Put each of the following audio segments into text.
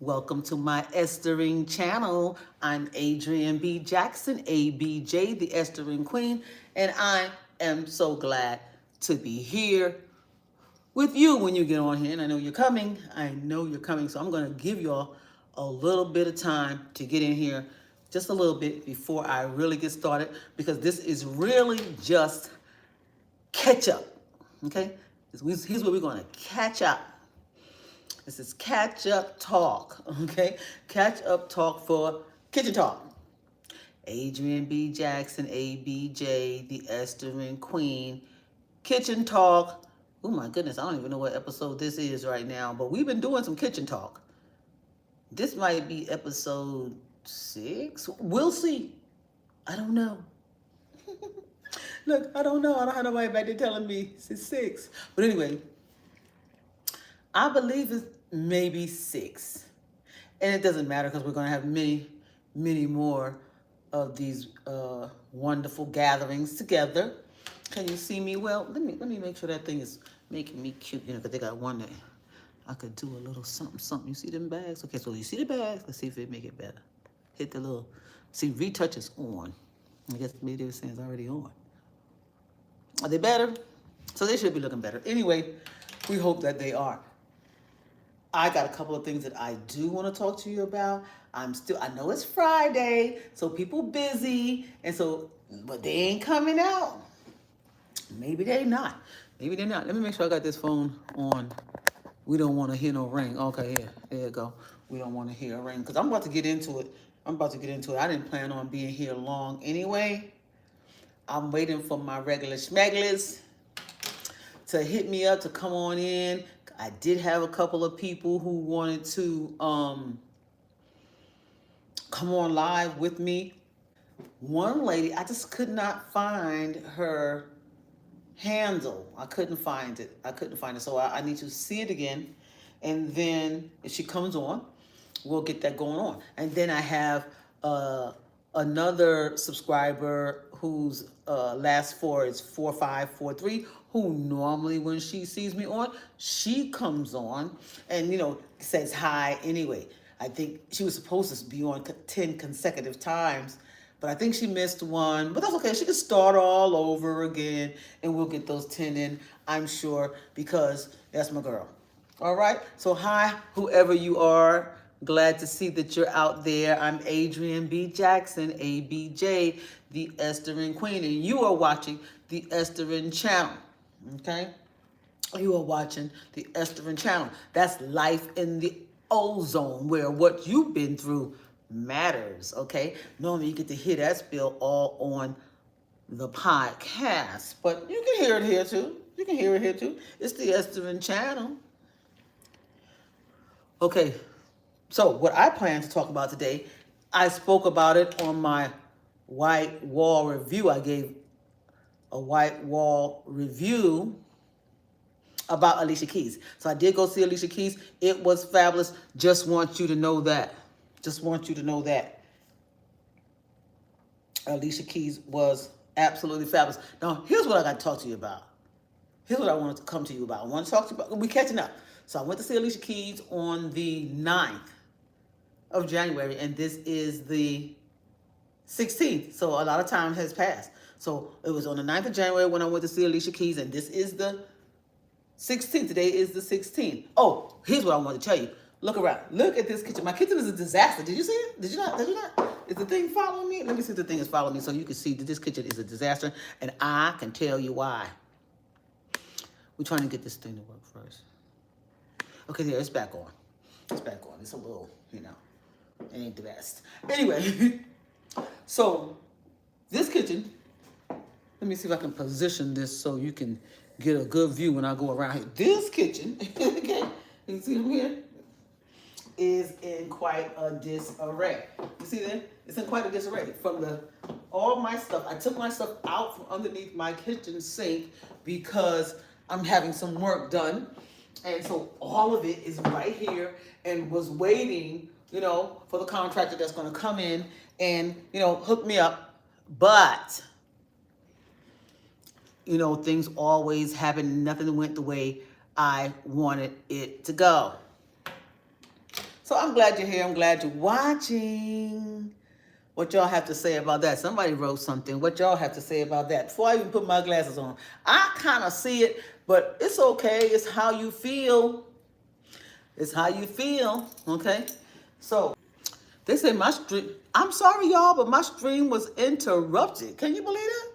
Welcome to my Esthering channel. I'm Adrienne B. Jackson, ABJ, the Esthering Queen, and I am so glad to be here with you when you get on here. And I know you're coming. So I'm going to give y'all a little bit of time to get in here, just a little bit before I really get started, because this is really just catch up. Okay? Here's where we're going to catch up. This is catch up talk, okay? Catch up talk for kitchen talk. Adrienne B. Jackson, ABJ, the Esthering Queen, kitchen talk. Oh my goodness, I don't even know what episode this is right now, but we've been doing some kitchen talk. This might be episode 6. We'll see. I don't know. Look, I don't know. I don't have nobody back there telling me it's 6. But anyway, I believe it's maybe 6. And it doesn't matter because we're going to have many, many more of these wonderful gatherings together. Can you see me well? Let me make sure that thing is making me cute, because they got one that I could do a little something. You see them bags? Okay, so you see the bags. Let's see if it make it better. Hit the little, see, retouch is on. I guess maybe they were saying it's already on. Are they better? So they should be looking better. Anyway, we hope that they are. I got a couple of things that I do want to talk to you about. I know it's Friday, so people busy, but they ain't coming out. Maybe they're not. Maybe they're not. Let me make sure I got this phone on. We don't want to hear no ring. Okay, here, there you go. We don't want to hear a ring, because I'm about to get into it. I didn't plan on being here long anyway. I'm waiting for my regular schmeglers to hit me up to come on in. I did have a couple of people who wanted to come on live with me. One lady, I just could not find her handle. I couldn't find it. So I need to see it again. And then if she comes on, we'll get that going on. And then I have another subscriber whose last 4 is 4543, who normally when she sees me on, she comes on and says hi anyway. I think she was supposed to be on 10 consecutive times, but I think she missed one. But that's okay. She can start all over again, and we'll get those 10 in, I'm sure, because that's my girl. All right? So hi, whoever you are. Glad to see that you're out there. I'm Adrienne B. Jackson, ABJ, the Esthering Queen, and you are watching the Esthering channel. Okay? You are watching the Esthering channel. That's life in the ozone, where what you've been through matters. Okay? Normally you get to hear that spill all on the podcast, but you can hear it here too. It's the Esthering channel. Okay. So what I plan to talk about today, I spoke about it on my white wall review. I gave a white wall review about Alicia Keys. So I did go see Alicia Keys. It was fabulous. Just want you to know that. Alicia Keys was absolutely fabulous. Now, here's what I got to talk to you about. Here's what I wanted to come to you about. I want to talk to you about, we're catching up. So I went to see Alicia Keys on the 9th of January, and this is the 16th. So a lot of time has passed. So it was on the 9th of January when I went to see Alicia Keys, and this is the 16th. Today is the 16th. Oh, here's what I want to tell you. Look around. Look at this kitchen. My kitchen is a disaster. Did you see it? Did you not? Is the thing following me? Let me see if the thing is following me so you can see that this kitchen is a disaster, and I can tell you why. We're trying to get this thing to work first. Okay, there, it's back on. It's a little, it ain't the best. Anyway, so this kitchen, let me see if I can position this so you can get a good view when I go around here. This kitchen, okay, you see them here, is in quite a disarray. You see that? It's in quite a disarray. All my stuff, I took my stuff out from underneath my kitchen sink because I'm having some work done. And so all of it is right here and was waiting, for the contractor that's going to come in and, hook me up. But, things always happen. Nothing went the way I wanted it to go. So I'm glad you're here. I'm glad you're watching. What y'all have to say about that? Somebody wrote something. What y'all have to say about that? Before I even put my glasses on, I kind of see it, but it's okay. It's how you feel. It's how you feel. Okay. So they say my stream. I'm sorry, y'all, but my stream was interrupted. Can you believe that?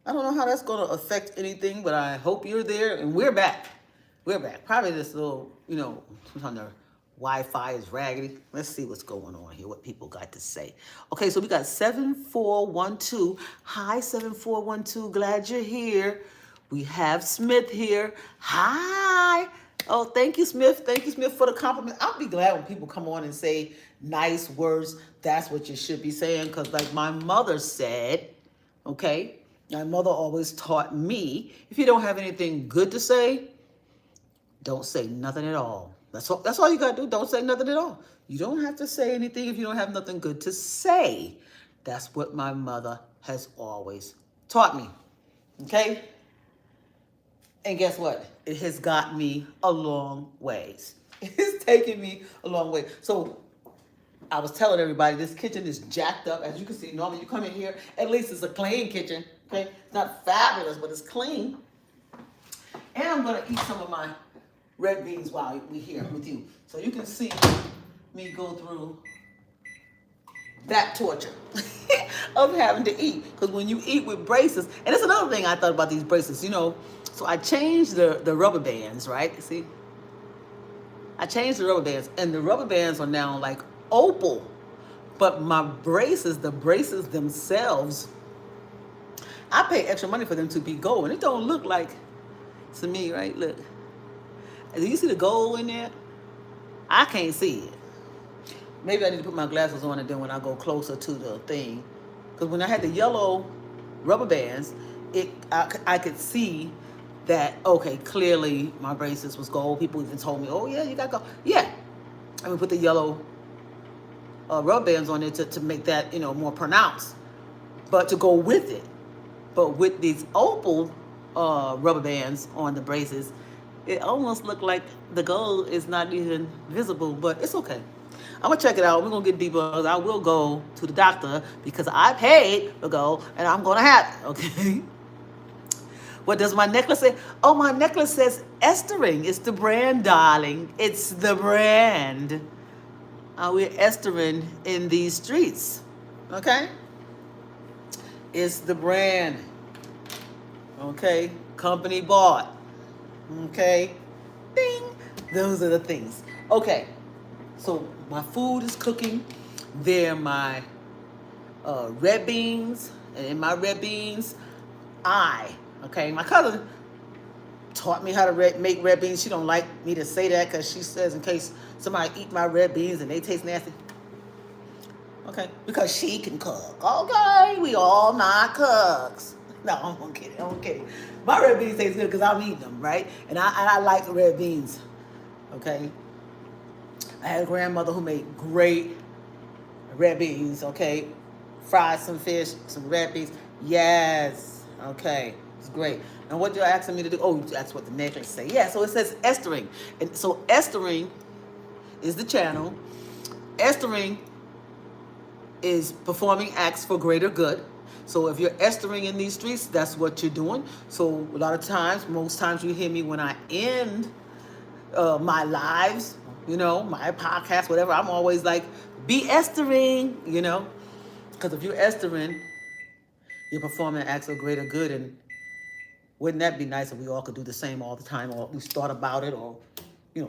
I don't know how that's going to affect anything, but I hope you're there. And we're back. We're back. Probably this little, sometimes the Wi-Fi is raggedy. Let's see what's going on here, what people got to say. Okay, so we got 7412. Hi, 7412. Glad you're here. We have Smith here. Hi. Oh, thank you, Smith. Thank you, Smith, for the compliment. I'll be glad when people come on and say nice words. That's what you should be saying, because like my mother said, okay, my mother always taught me, if you don't have anything good to say, don't say nothing at all. That's all you got to do. Don't say nothing at all. You don't have to say anything if you don't have nothing good to say. That's what my mother has always taught me. Okay? And guess what? It has got me a long ways. It's taken me a long way. So I was telling everybody this kitchen is jacked up. As you can see, normally you come in here, at least it's a clean kitchen. Okay? It's not fabulous, but it's clean. And I'm going to eat some of my red beans while we're here with you. So you can see me go through that torture of having to eat. Because when you eat with braces, and it's another thing I thought about these braces, so I changed the rubber bands, right? See? I changed the rubber bands, and the rubber bands are now like opal. But my braces, the braces themselves, I pay extra money for them to be gold. And it don't look like, to me, right? Look. Do you see the gold in there? I can't see it. Maybe I need to put my glasses on, and then when I go closer to the thing. Because when I had the yellow rubber bands, I could see that, okay, clearly my braces was gold. People even told me, oh, yeah, you got gold. Yeah. I mean, put the yellow rubber bands on there to make that, more pronounced. But to go with it. But with these opal rubber bands on the braces, it almost looked like the gold is not even visible, but it's okay. I'm going to check it out. We're going to get deeper. I will go to the doctor because I paid to go, and I'm going to have it, okay? What does my necklace say? Oh, my necklace says Esthering. It's the brand, darling. It's the brand. We're Esthering in these streets, okay? It's the brand, okay? Company bought, okay? Ding. Those are the things. Okay, so my food is cooking. They're my red beans. And in my red beans, my cousin taught me how to make red beans. She don't like me to say that because she says in case somebody eat my red beans and they taste nasty. Okay, because she can cook. Okay, we all not cooks. No, I'm kidding. My red beans taste good because I'm eating them, right? And I like red beans. Okay. I had a grandmother who made great red beans. Okay, fried some fish, some red beans. Yes. Okay, it's great. And what you're asking me to do? Oh, that's what the necklace say. Yeah. So it says Esthering, and so Esthering is the channel. Esthering is performing acts for greater good. So if you're Esthering in these streets, that's what you're doing. So a lot of times, most times you hear me when I end my lives, my podcast, whatever, I'm always like, be Esthering, because if you're Esthering, you're performing acts of greater good. And wouldn't that be nice if we all could do the same all the time, or at least thought about it, or,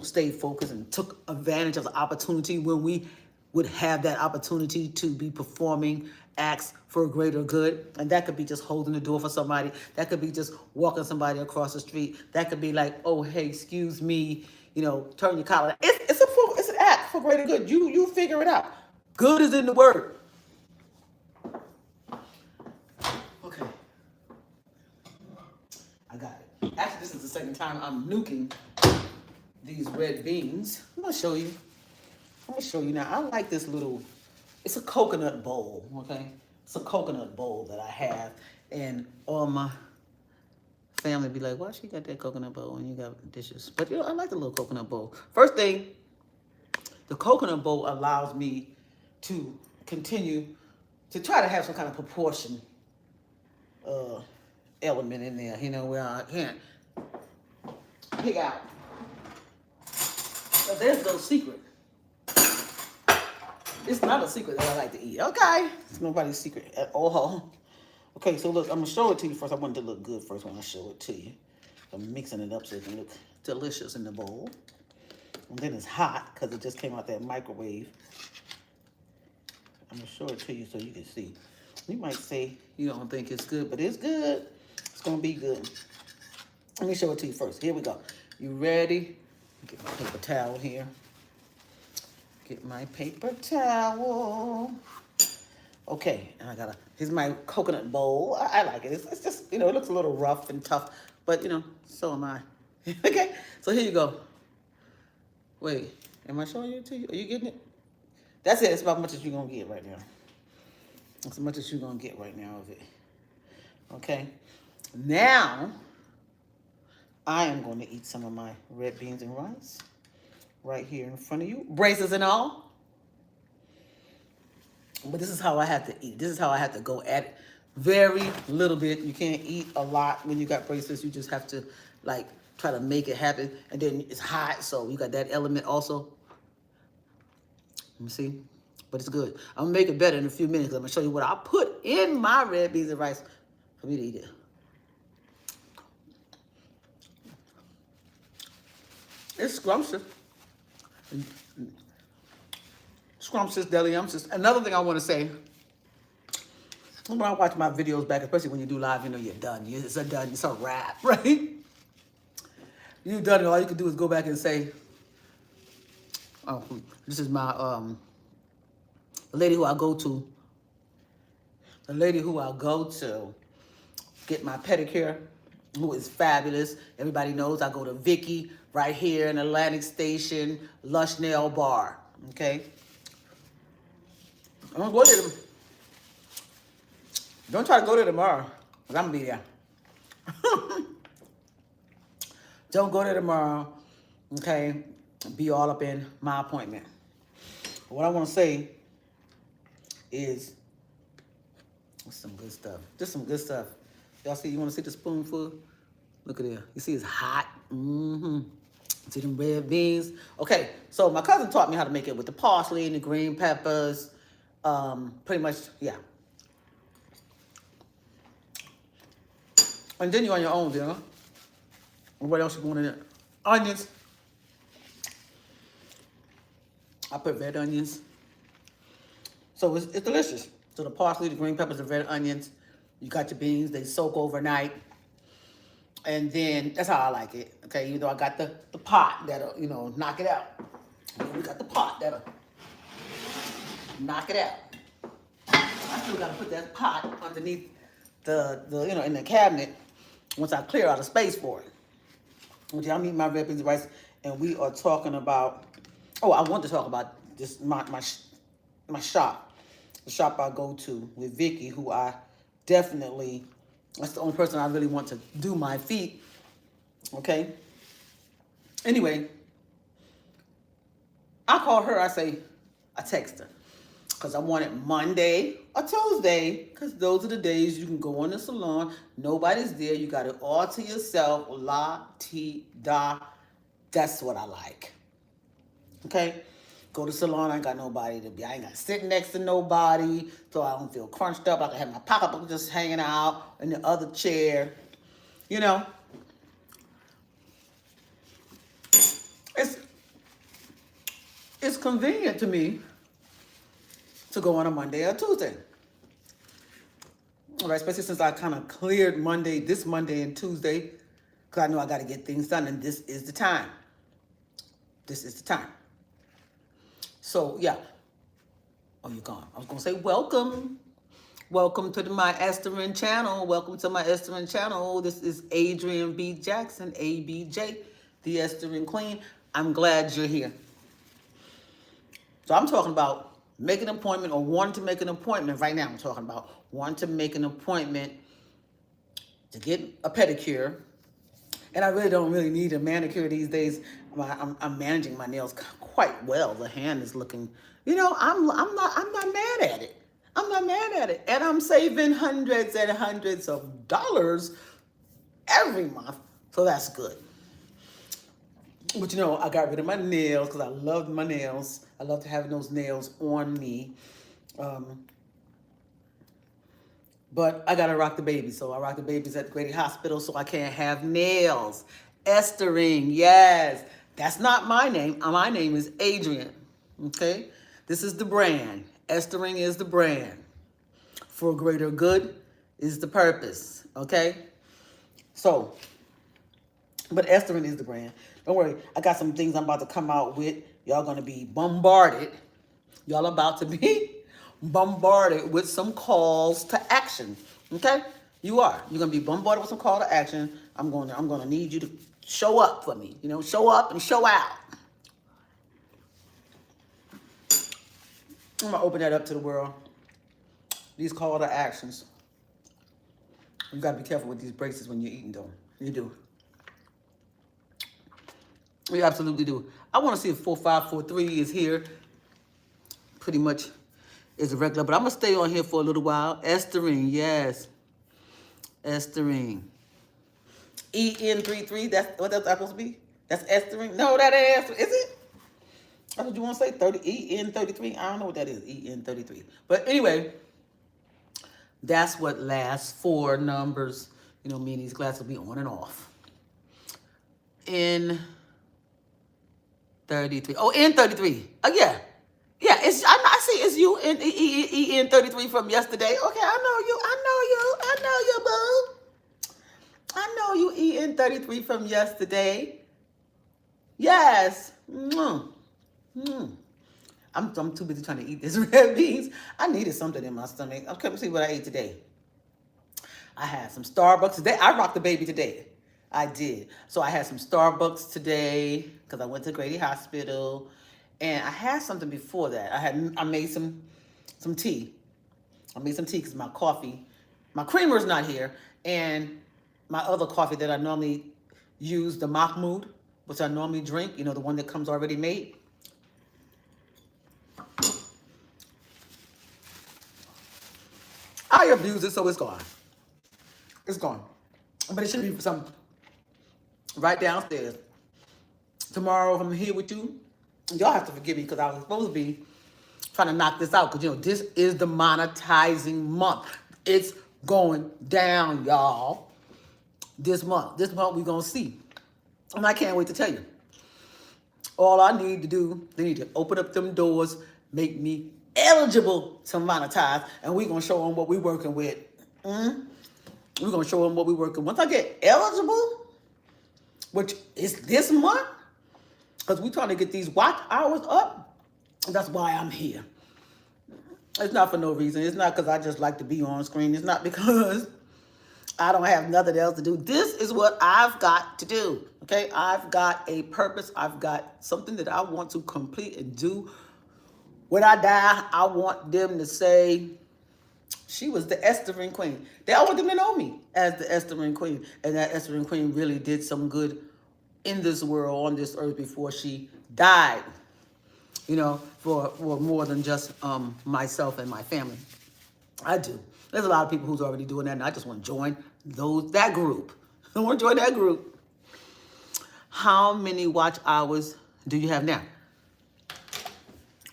stayed focused and took advantage of the opportunity when we would have that opportunity to be performing acts for greater good. And that could be just holding the door for somebody. That could be just walking somebody across the street. That could be like, oh, hey, excuse me, turn your collar. It's an act for greater good. You figure it out. Good is in the word. Okay. I got it. Actually, this is the second time I'm nuking these red beans. I'm going to show you. Now. I like this little, it's a coconut bowl, okay? It's a coconut bowl that I have. And all my family be like, why she got that coconut bowl when you got dishes? But I like the little coconut bowl. First thing, The coconut bowl allows me to continue to try to have some kind of proportion element in there, you know, where I can't pick out. So there's no secret. It's not a secret that I like to eat. Okay, it's nobody's secret at all. Okay, so look, I'm gonna show it to you first. I want it to look good first when I show it to you. I'm mixing it up so it can look delicious in the bowl. And then it's hot because it just came out that microwave. I'm gonna show it to you so you can see. You might say you don't think it's good, but it's good. It's gonna be good. Let me show it to you first. Here we go. You ready? Get my paper towel here. Get my paper towel. Okay, and I got here's my coconut bowl. I like it. It's just, you know, it looks a little rough and tough, but you know, so am I. Okay, so here you go. Wait, am I showing it to you? Are you getting it? That's it. It's about as much as you're gonna get right now. That's as much as you're gonna get right now of it. Okay, now I am going to eat some of my red beans and rice right here in front of you, braces and all. But this is how I have to eat. This is how I have to go at it. Very little bit. You can't eat a lot when you got braces. You just have to like try to make it happen. And then it's hot, so you got that element also. Let me see. But it's good. I'm gonna make it better in a few minutes. I'm gonna show you what I put in my red beans and rice for me to eat it. It's scrumptious. Scrumptious, deliumptious. Another thing I want to say, when I watch my videos back, especially when you do live, you know you're done. It's a done. It's a wrap, right? You're done, and all you can do is go back and say, "Oh, this is my the lady who I go to. The lady who I go to get my pedicure, who is fabulous. Everybody knows I go to Vicky right here in Atlantic Station, Lush Nail Bar. Okay." I'm gonna go there. Don't try to go there tomorrow, because I'm gonna be there. Don't go there tomorrow, okay? Be all up in my appointment. What I want to say is some good stuff. Just some good stuff. Y'all see, you want to see the spoonful? Look at it. You see it's hot. See them red beans? Okay, so my cousin taught me how to make it with the parsley and the green peppers. Pretty much, yeah. And then you're on your own, you know? What else you want in it? Onions. I put red onions. So it's delicious. So the parsley, the green peppers, the red onions. You got your beans. They soak overnight. And then, that's how I like it. Okay, even though I got the pot that'll, you know, knock it out. And we got the pot that'll knock it out. I still got to put that pot underneath the you know, in the cabinet once I clear out a space for it. Okay, I'm eating my red beans and rice, and we are talking about, oh, I want to talk about this, my shop. The shop I go to with Vicky, who I definitely, that's the only person I really want to do my feet. Okay? Anyway, I call her, I text her. Because I want it Monday or Tuesday. Because those are the days you can go in the salon. Nobody's there. You got it all to yourself. La-ti-da. That's what I like. Okay? Go to the salon. I ain't got nobody to be. I ain't got to sit next to nobody. So I don't feel crunched up. I can have my pocketbook just hanging out in the other chair. You know? It's convenient to me to go on a Monday or Tuesday. All right, especially since I kind of cleared this Monday and Tuesday, because I know I got to get things done, and this is the time. This is the time. So, yeah. Oh, you're gone. I was going to say welcome. Welcome to my Esthering channel. Welcome to my Esthering channel. This is Adrienne B. Jackson, ABJ, the Esthering Queen. I'm glad you're here. So I'm talking about make an appointment or wanting to make an appointment. Right now I'm talking about wanting to make an appointment to get a pedicure. And I really don't need a manicure these days. I'm managing my nails quite well. The hand is looking, I'm not mad at it. I'm not mad at it. And I'm saving hundreds and hundreds of dollars every month. So that's good. But I got rid of my nails because I loved my nails. I love to have those nails on me. But I got to rock the baby. So I rock the babies at the Grady Hospital so I can't have nails. Esthering, yes. That's not my name. My name is Adrian. Okay? This is the brand. Esthering is the brand. For greater good is the purpose. Okay? So, but Esthering is the brand. Don't worry. I got some things I'm about to come out with. Y'all going to be bombarded. Y'all about to be bombarded with some calls to action. Okay? You are. You're going to be bombarded with some call to action. I'm going to need you to show up for me. Show up and show out. I'm going to open that up to the world. These call to actions. You got to be careful with these braces when you're eating them. You do. You absolutely do. I want to see if 4543 is here. Pretty much is a regular, but I'm going to stay on here for a little while. Esthering, yes. Esthering. EN33, that's what that's supposed to be? That's Esthering? No, that ain't Esthering. Is it? That's what you want to say? EN33? I don't know what that is, EN33. But anyway, that's what last four numbers, me and these glasses will be on and off. N33. Oh, N33. Oh, yeah. Yeah, I see it's you in EN33 from yesterday. Okay, I know you, boo. I know you EN33 from yesterday. Yes. I'm too busy trying to eat this red beans. I needed something in my stomach. I couldn't see what I ate today. I had some Starbucks today. I rocked the baby today. I did. So I had some Starbucks today because I went to Grady Hospital. And I had something before that. I made some tea. I made some tea because my creamer's not here. And my other coffee that I normally use, the Mahmoud, which I normally drink, the one that comes already made. I abuse it, so it's gone. It's gone. But it should be some right downstairs. Tomorrow, if I'm here with you, y'all have to forgive me because I was supposed to be trying to knock this out because, this is the monetizing month. It's going down, y'all. This month we're going to see. And I can't wait to tell you. All I need to do, they need to open up them doors, make me eligible to monetize, and we're going to show them what we're working with. We're going to show them what we're working with. Once I get eligible, which is this month, because we're trying to get these watch hours up. That's why I'm here. It's not for no reason. It's not because I just like to be on screen. It's not because I don't have nothing else to do. This is what I've got to do. Okay? I've got a purpose. I've got something that I want to complete and do. When I die, I want them to say, she was the Esthering Queen. I want them to know me as the Esthering Queen. And that Esthering Queen really did some good in this world, on this earth, before she died, for more than just myself and my family. I do. There's a lot of people who's already doing that, and I just want to join that group. I want to join that group. How many watch hours do you have now?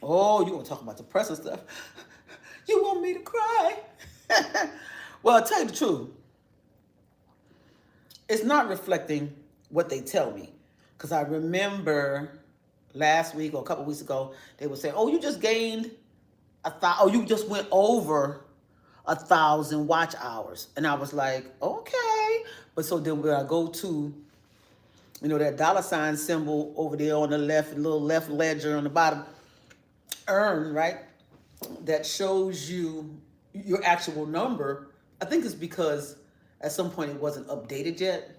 Oh, you want to talk about depressing stuff? You want me to cry? Well, I'll tell you the truth. It's not reflecting what they tell me. Because I remember last week or a couple weeks ago, they would say, oh, you just gained you just went over 1,000 watch hours. And I was like, okay. But so then when I go to, that $ symbol over there on the left, little left ledger on the bottom, earn, right? That shows you your actual number. I think it's because at some point it wasn't updated yet.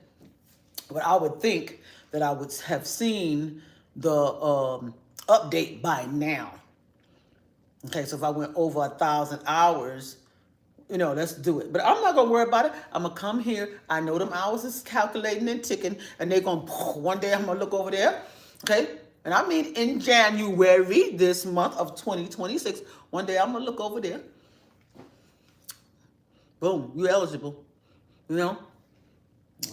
But I would think that I would have seen the update by now. Okay, so if I went over 1,000 hours, let's do it. But I'm not going to worry about it. I'm going to come here. I know them hours is calculating and ticking, and they're going to, one day I'm going to look over there, okay? And I mean in January, this month of 2026. One day I'm going to look over there. Boom, you eligible. You know,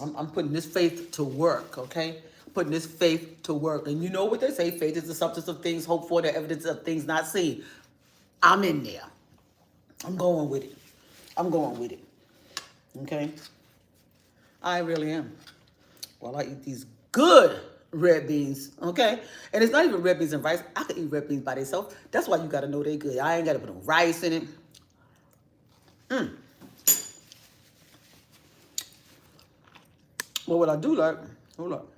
I'm putting this faith to work, okay? Putting this faith to work. And you know what they say, faith is the substance of things hoped for, the evidence of things not seen. I'm in there. I'm going with it. I'm going with it. Okay? I really am. Well, I eat these good red beans, okay? And it's not even red beans and rice. I could eat red beans by themselves. That's why you got to know they're good. I ain't got to put no rice in it. But what I do like, hold up.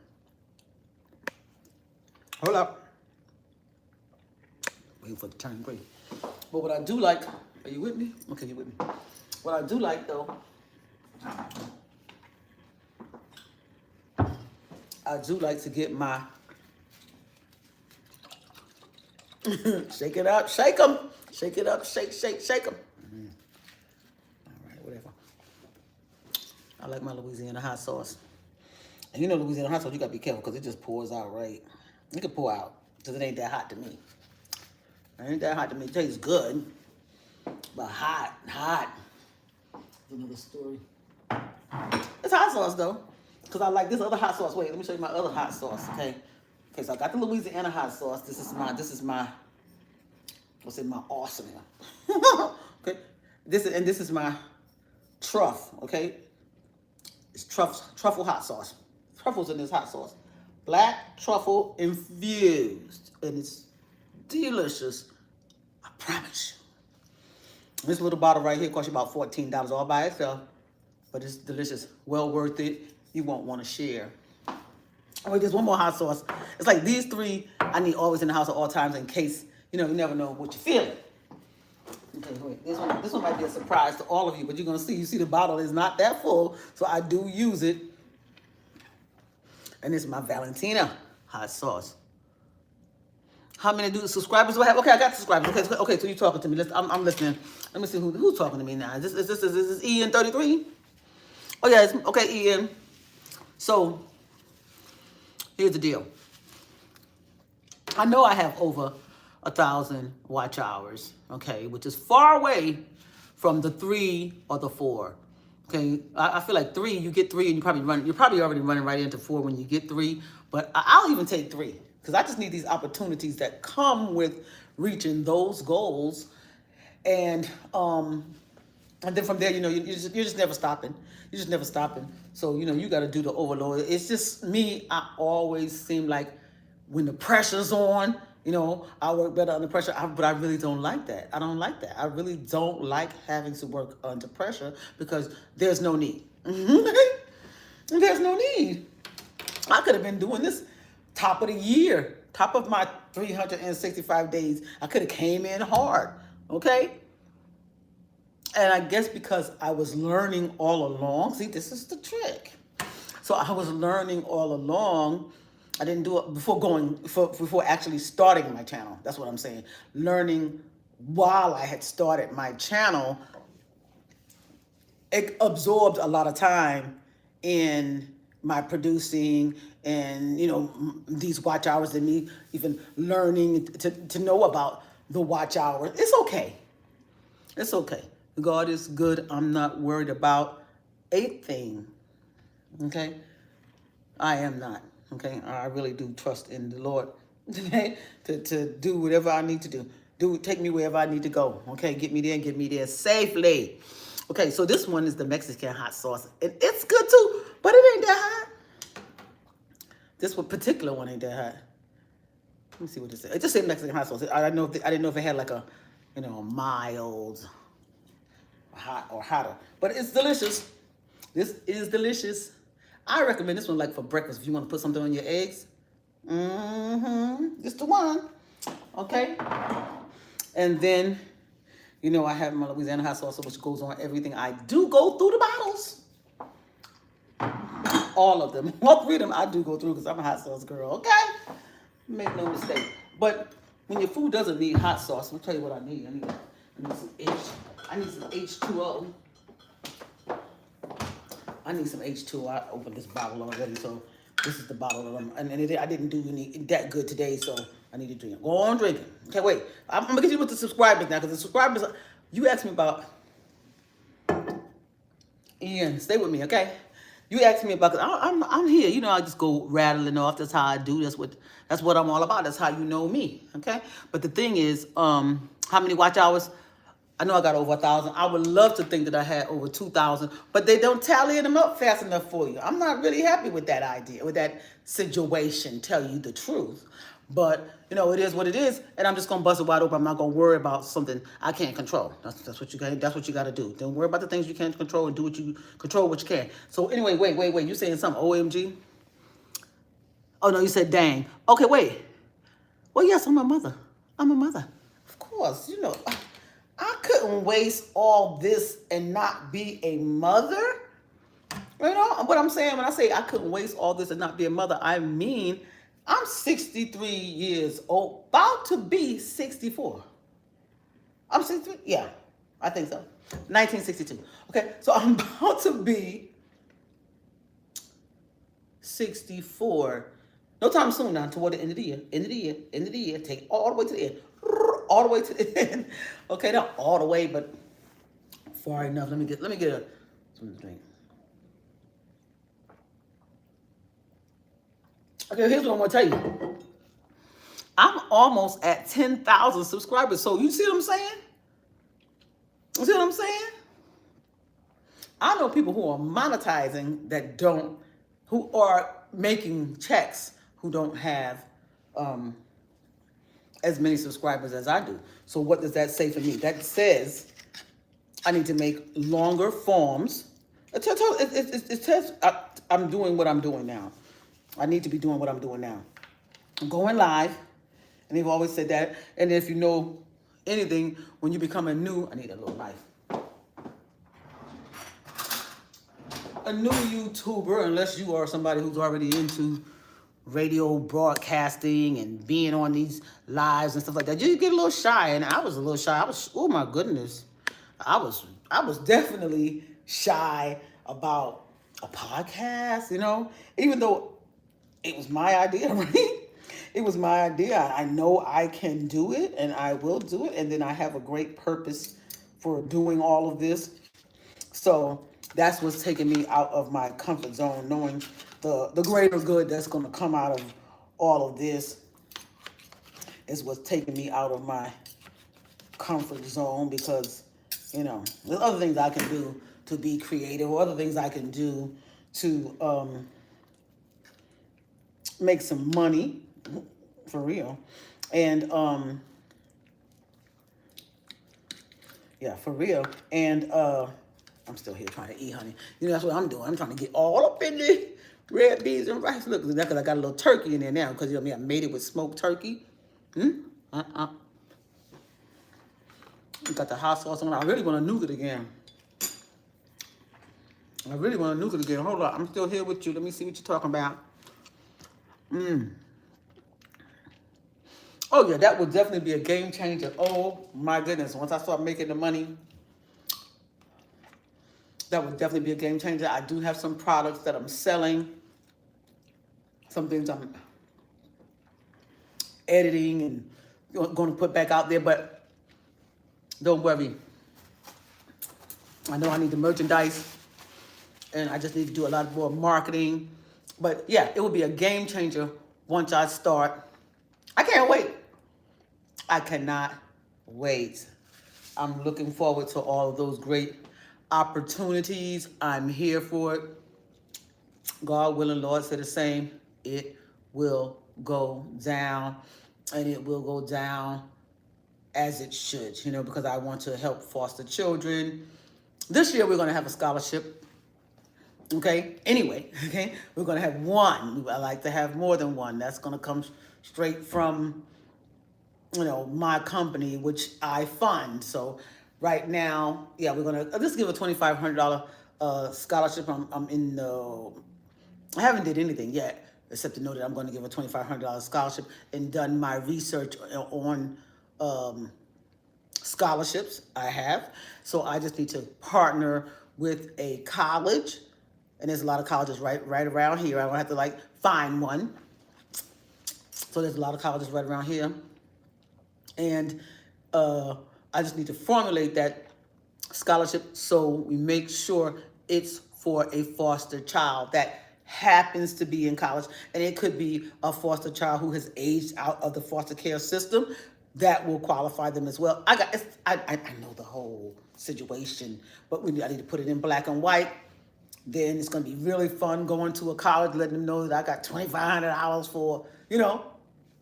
Wait for it to turn green. But what I do like, are you with me? Okay, you're with me. What I do like though, I do like to get my, shake it up, shake them. Shake it up, shake them. All right, whatever. I like my Louisiana hot sauce. And you know Louisiana hot sauce, you gotta be careful because it just pours out, right? It can pour out because it ain't that hot to me. It ain't that hot to me. It tastes good, but hot. Another story. It's hot sauce though, because I like this other hot sauce. Wait, let me show you my other hot sauce. Okay, so I got the Louisiana hot sauce. This is my what's in my arsenal. Okay, this is my truff. Okay, it's truffle hot sauce. Truffles in this hot sauce, black truffle infused, and it's delicious. I promise you. This little bottle right here costs you about $14 all by itself, but it's delicious. Well worth it. You won't want to share. Oh, wait, there's one more hot sauce. It's like these three I need always in the house at all times in case, you know, you never know what you're feeling. Okay, wait, this one might be a surprise to all of you, but you're going to see, you see the bottle is not that full, so I do use it. And it's my Valentina hot sauce. How many subscribers do I have? Okay, I got subscribers. Okay, so you're talking to me. I'm listening. Let me see who's talking to me now. Is this Ian 33? Oh yeah, okay, Ian. So here's the deal. I know I have over 1,000 watch hours, okay, which is far away from the 3 or the 4. Okay, I feel like 3, you get 3 and you're probably already running right into 4 when you get 3, but I'll even take 3 because I just need these opportunities that come with reaching those goals, and then from there, you know, you're just never stopping. You're just never stopping. So, you know, you got to do the overload. It's just me. I always seem like when the pressure's on, you know, I work better under pressure, but I really don't like that. I don't like that. I really don't like having to work under pressure because there's no need. There's no need. I could have been doing this top of the year, top of my 365 days. I could have came in hard, okay? And I guess because I was learning all along, see, this is the trick. So I was learning all along. I didn't do it before actually starting my channel. That's what I'm saying. Learning while I had started my channel, it absorbed a lot of time in my producing and, you know, these watch hours and me even learning to know about the watch hours. It's okay. It's okay. God is good. I'm not worried about a thing. Okay? I am not. Okay? I really do trust in the Lord. Okay? To do whatever I need to do. Take me wherever I need to go. Okay? Get me there and get me there safely. Okay, so this one is the Mexican hot sauce. And it's good too, but it ain't that hot. This one particular one ain't that hot. Let me see what it says. It just said Mexican hot sauce. I didn't know if it had like a, you know, a mild hot or hotter. But it's delicious. This is delicious. I recommend this one like for breakfast if you want to put something on your eggs. Just the one. Okay. And then, you know, I have my Louisiana hot sauce, which goes on everything. I do go through the bottles. All of them. All 3 of them I do go through because I'm a hot sauce girl. Okay? Make no mistake. But when your food doesn't need hot sauce, I'll tell you what I need. I need some H2O. I need some H2O. I opened this bottle already, so This is the bottle of them. And I didn't do any that good today, so I need to drink it. Go on drinking. Okay, wait. I'm going to get you with the subscribers now, because the subscribers, you asked me about, Ian, stay with me, okay? You asked me about, cause I'm here. You know, I just go rattling off. That's how I do. That's what I'm all about. That's how you know me, okay? But the thing is, how many watch hours? I know I got over 1,000. I would love to think that I had over 2,000, but they don't tally them up fast enough for you. I'm not really happy with that idea, with that situation, tell you the truth. But, you know, it is what it is, and I'm just going to bust it wide open. I'm not going to worry about something I can't control. That's what you got to do. Don't worry about the things you can't control, and do what you control what you can. So anyway, wait. You saying something, OMG? Oh, no, you said dang. Okay, wait. Well, yes, I'm a mother. I'm a mother. Of course, you know. I couldn't waste all this and not be a mother. You know what I'm saying? When I say I couldn't waste all this and not be a mother, I mean I'm 63 years old, about to be 64. I'm 63? Yeah, I think so. 1962. Okay, so I'm about to be 64. No time soon now, toward the end of the year. End of the year. Take it all the way to the end. All the way to the end. Okay, not all the way, but far enough. Let me get something to drink. Okay, here's what I'm gonna tell you. I'm almost at 10,000 subscribers. So you see what I'm saying? You see what I'm saying? I know people who are monetizing who are making checks, who don't have as many subscribers as I do. So what does that say for me? That says I need to make longer forms. It says I'm doing what I'm doing now. I need to be doing what I'm doing now. I'm going live, and they've always said that. And if you know anything, when you become a new YouTuber, unless you are somebody who's already into radio broadcasting and being on these lives and stuff like that, you get a little shy. And I was a little shy. Oh my goodness, I was definitely shy about a podcast, you know, even though it was my idea, right? It was my idea. I know I can do it, and I will do it, and then I have a great purpose for doing all of this. So that's what's taking me out of my comfort zone, knowing the greater good that's going to come out of all of this is what's taking me out of my comfort zone, because, you know, there's other things I can do to be creative, or other things I can do to make some money, for real. And yeah, for real. And I'm still here trying to eat, honey. You know, that's what I'm doing. I'm trying to get all up in the red beans and rice. Look, because I got a little turkey in there now, because, you know, I made it with smoked turkey. Got the hot sauce on. I really want to nuke it again. Hold on. I'm still here with you. Let me see what you're talking about. Oh, yeah, that would definitely be a game changer. Oh, my goodness. Once I start making the money, that would definitely be a game changer. I do have some products that I'm selling. Some things I'm editing and going to put back out there. But don't worry. I know I need the merchandise, and I just need to do a lot more marketing. But yeah, it will be a game changer once I start. I can't wait. I cannot wait. I'm looking forward to all of those great opportunities. I'm here for it. God willing, Lord said the same. It will go down, and it will go down as it should, you know, because I want to help foster children. This year we're going to have a scholarship. Okay. Anyway, okay, we're going to have one. I like to have more than one. That's going to come straight from, you know, my company, which I fund. So right now, yeah, we're going to just give a $2,500 scholarship. I'm in the, I haven't did anything yet, except to know that I'm going to give a $2,500 scholarship, and done my research on scholarships I have. So I just need to partner with a college And there's a lot of colleges right around here. I don't have to like find one. So there's a lot of colleges right around here. And I just need to formulate that scholarship so we make sure it's for a foster child that happens to be in college. And it could be a foster child who has aged out of the foster care system. That will qualify them as well. I know the whole situation, but I need to put it in black and white. Then it's going to be really fun going to a college, letting them know that I got $2,500 for,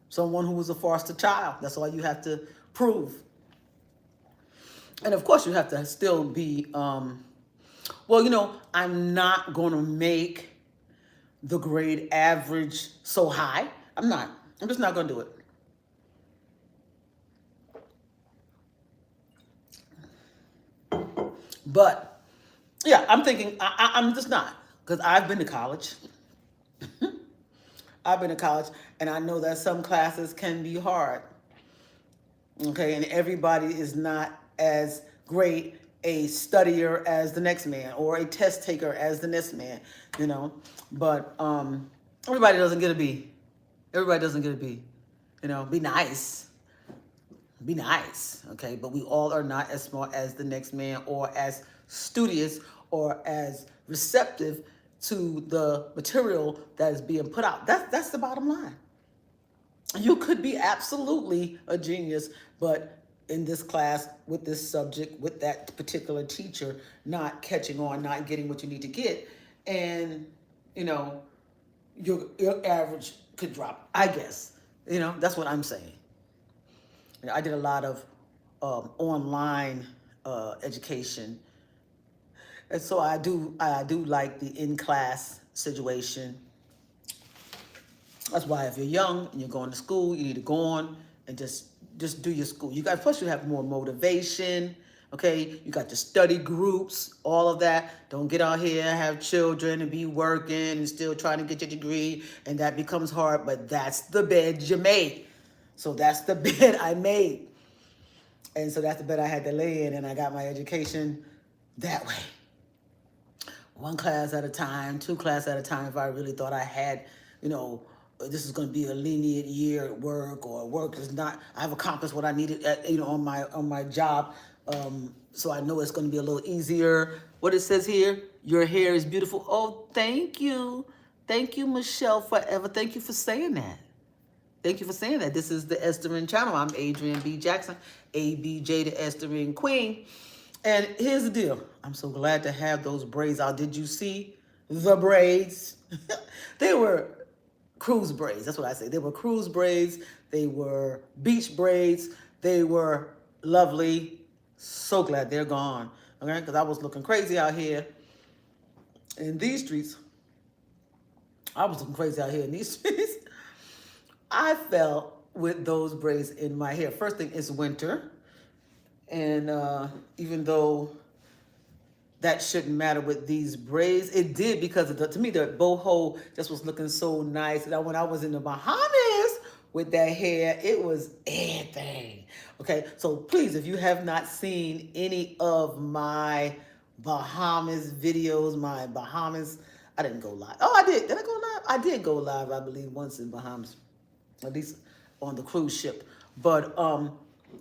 someone who was a foster child. That's all you have to prove. And of course, you have to still be, I'm not going to make the grade average so high. I'm not. I'm just not going to do it. But, yeah, I'm thinking, I'm just not. Because I've been to college. I've been to college, and I know that some classes can be hard. Okay, and everybody is not as great a studier as the next man or a test taker as the next man, But everybody doesn't get a B. Everybody doesn't get a B. Be nice. Be nice, okay? But we all are not as smart as the next man or as studious or as receptive to the material that is being put out. That's the bottom line. You could be absolutely a genius, but in this class, with this subject, with that particular teacher, not catching on, not getting what you need to get, and, your average could drop, I guess. That's what I'm saying. I did a lot of online education, and so I do like the in-class situation. That's why if you're young and you're going to school, you need to go on and just do your school. Plus you have more motivation. Okay, you got your study groups, all of that. Don't get out here, have children, and be working and still trying to get your degree, and that becomes hard. But that's the bed you made. So that's the bed I made. And so that's the bed I had to lay in, and I got my education that way. One class at a time, 2 classes at a time. If I really thought I had, this is going to be a lenient year at work, or work is not, I've accomplished what I needed at, on my job. So I know it's going to be a little easier. What it says here, your hair is beautiful. Oh, thank you. Thank you, Michelle Forever. Thank you for saying that. Thank you for saying that. This is the Esthering channel. I'm Adrienne B. Jackson, ABJ, the Esthering Queen. And here's the deal. I'm so glad to have those braids out. Did you see the braids? They were cruise braids. That's what I say. They were cruise braids. They were beach braids. They were lovely. So glad they're gone. Okay? Because I was looking crazy out here in these streets. I fell with those braids in my hair. First thing, it's winter. And even though that shouldn't matter with these braids, it did, because to me, the boho just was looking so nice. And when I was in the Bahamas with that hair, it was everything. Okay, so please, if you have not seen any of my Bahamas videos, I didn't go live. Oh, I did. Did I go live? I did go live, I believe, once in Bahamas. At least on the cruise ship. But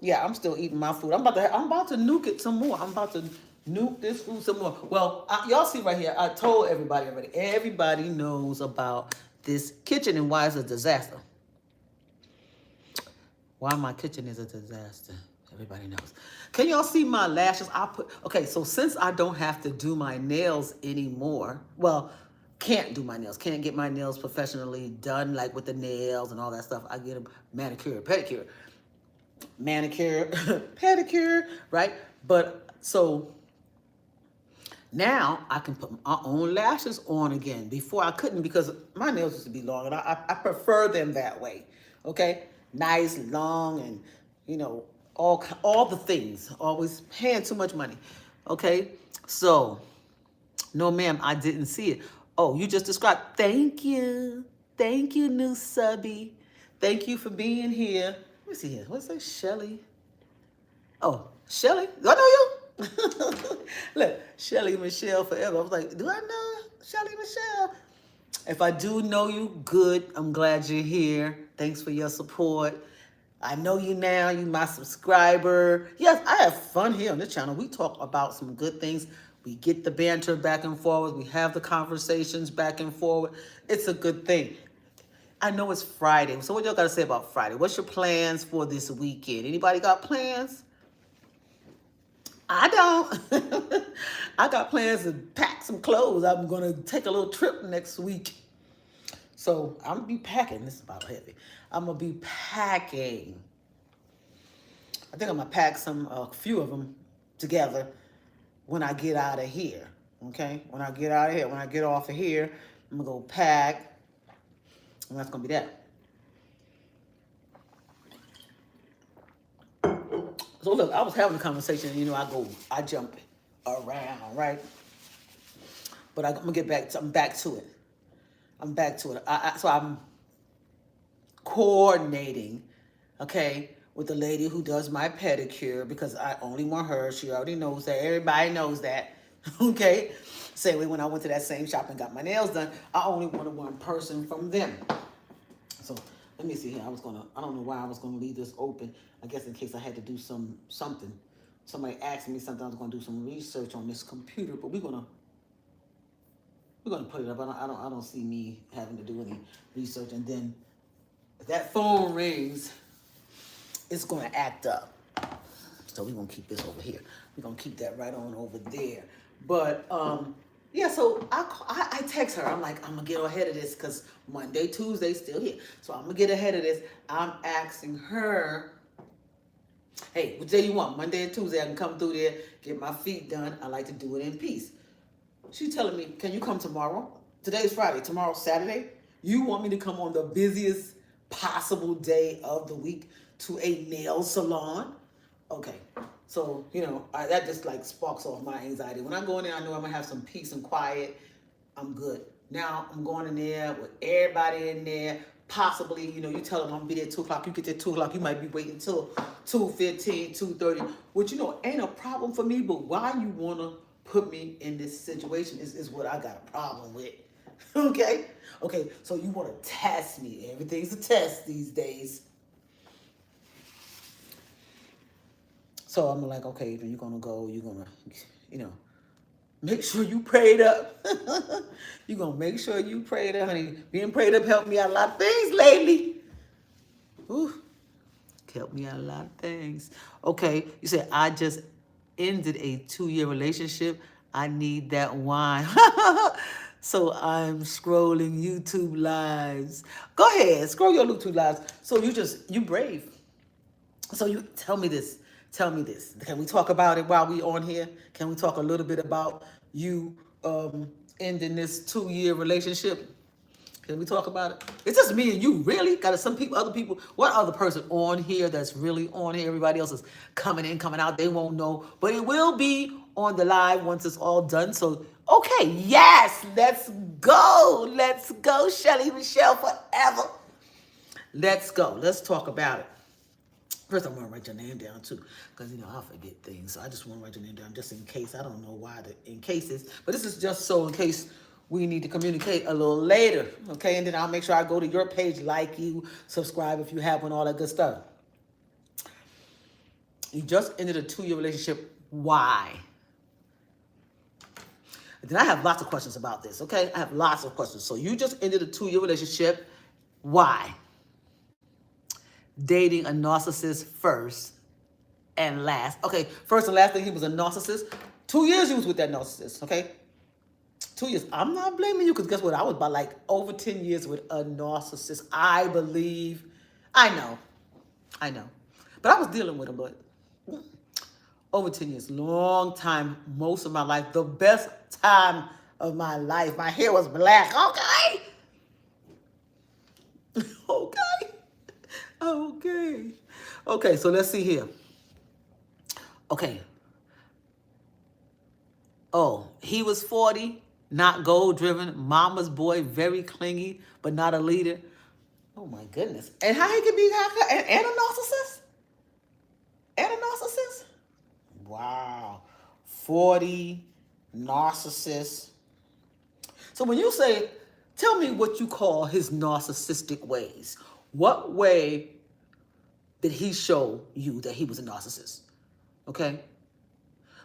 yeah, I'm still eating my food. I'm about to nuke it some more. I'm about to nuke this food some more. Well, y'all see right here, I told everybody already. Everybody knows about this kitchen and why it's a disaster. Why my kitchen is a disaster. Everybody knows. Can y'all see my lashes? Okay, so since I don't have to do my nails anymore, well, can't do my nails, can't get my nails professionally done, like with the nails and all that stuff. I get them manicure, pedicure, right? But so now I can put my own lashes on again. Before I couldn't, because my nails used to be long, and I prefer them that way. Okay, nice, long, and all the things. Always paying too much money. Okay, so no, ma'am, I didn't see it. Oh, you just described. Thank you, new subby. Thank you for being here. Let me see here. What's that, Shelly? Oh, Shelly, do I know you? Look, Shelly Michelle Forever. I was like, do I know? Shelly Michelle. If I do know you, good. I'm glad you're here. Thanks for your support. I know you now. You my subscriber. Yes, I have fun here on this channel. We talk about some good things. We get the banter back and forward. We have the conversations back and forward. It's a good thing. I know it's Friday. So what y'all got to say about Friday? What's your plans for this weekend? Anybody got plans? I don't. I got plans to pack some clothes. I'm going to take a little trip next week. So I'm going to be packing. This is about heavy. I'm going to be packing. I think I'm going to pack a few of them together when I get out of here. Okay? When I get out of here. When I get off of here, I'm going to go pack. And that's going to be that. So look, I was having a conversation, I jump around, right? But I'm gonna get back. I'm back to it. So I'm coordinating, okay, with the lady who does my pedicure because I only want her. She already knows that. Everybody knows that, okay. Same way when I went to that same shop and got my nails done, I only wanted one person from them. So let me see here. I don't know why I was gonna leave this open. I guess in case I had to do something. Somebody asked me something, I was gonna do some research on this computer, but we're gonna put it up. I don't see me having to do any research. And then if that phone rings, it's gonna act up. So we're gonna keep this over here. We're gonna keep that right on over there. But yeah, so I text her. I'm like, I'm gonna get ahead of this because Monday, Tuesday still here. So I'm gonna get ahead of this. I'm asking her, hey, what day you want? Monday and Tuesday, I can come through there, get my feet done. I like to do it in peace. She's telling me, can you come tomorrow? Today's Friday, tomorrow's Saturday. You want me to come on the busiest possible day of the week to a nail salon? Okay, so, that just like sparks off my anxiety. When I go in there, I know I'm gonna have some peace and quiet. I'm good. Now I'm going in there with everybody in there. Possibly, you tell them I'm gonna be there at 2 o'clock. You get there at 2 o'clock, you might be waiting till 2:15, 2:30, which, ain't a problem for me, but why you wanna put me in this situation is what I got a problem with. Okay, so you wanna test me. Everything's a test these days. So I'm like, okay, then you're gonna go, you're gonna, make sure you prayed up. You're gonna make sure you prayed up, honey. Being prayed up helped me out a lot of things lately. Ooh, helped me out a lot of things. Okay, you said I just ended a 2-year relationship. I need that wine. So I'm scrolling YouTube lives. Go ahead, scroll your YouTube lives. So you brave. So you tell me this. Can we talk about it while we on here? Can we talk a little bit about you ending this 2-year relationship? Can we talk about it? It's just me and you, really? Got some people, other people. What other person on here that's really on here? Everybody else is coming in, coming out. They won't know. But it will be on the live once it's all done. So, okay, yes, let's go. Let's go, Shelly Michelle forever. Let's go. Let's talk about it. First, I want to write your name down, too, because, I'll forget things. So I just want to write your name down just in case. I don't know why the in case is, but this is just so in case we need to communicate a little later, okay? And then I'll make sure I go to your page, like you, subscribe if you have one, all that good stuff. You just ended a 2-year relationship. Why? And then I have lots of questions about this, okay? I have lots of questions. So you just ended a 2-year relationship. Why? Dating a narcissist first and last. Okay, first and last thing, he was a narcissist. 2 years he was with that narcissist, okay? 2 years. I'm not blaming you because guess what? I was about over 10 years with a narcissist. I believe. I know. But I was dealing with him, but over 10 years. Long time, most of my life. The best time of my life. My hair was black, okay? Okay, so let's see here. Okay. Oh, he was 40, not goal-driven, mama's boy, very clingy, but not a leader. Oh, my goodness. And how he could be and a narcissist? And a narcissist? Wow. 40, narcissist. So when you say, tell me what you call his narcissistic ways. What way did he show you that he was a narcissist? Okay?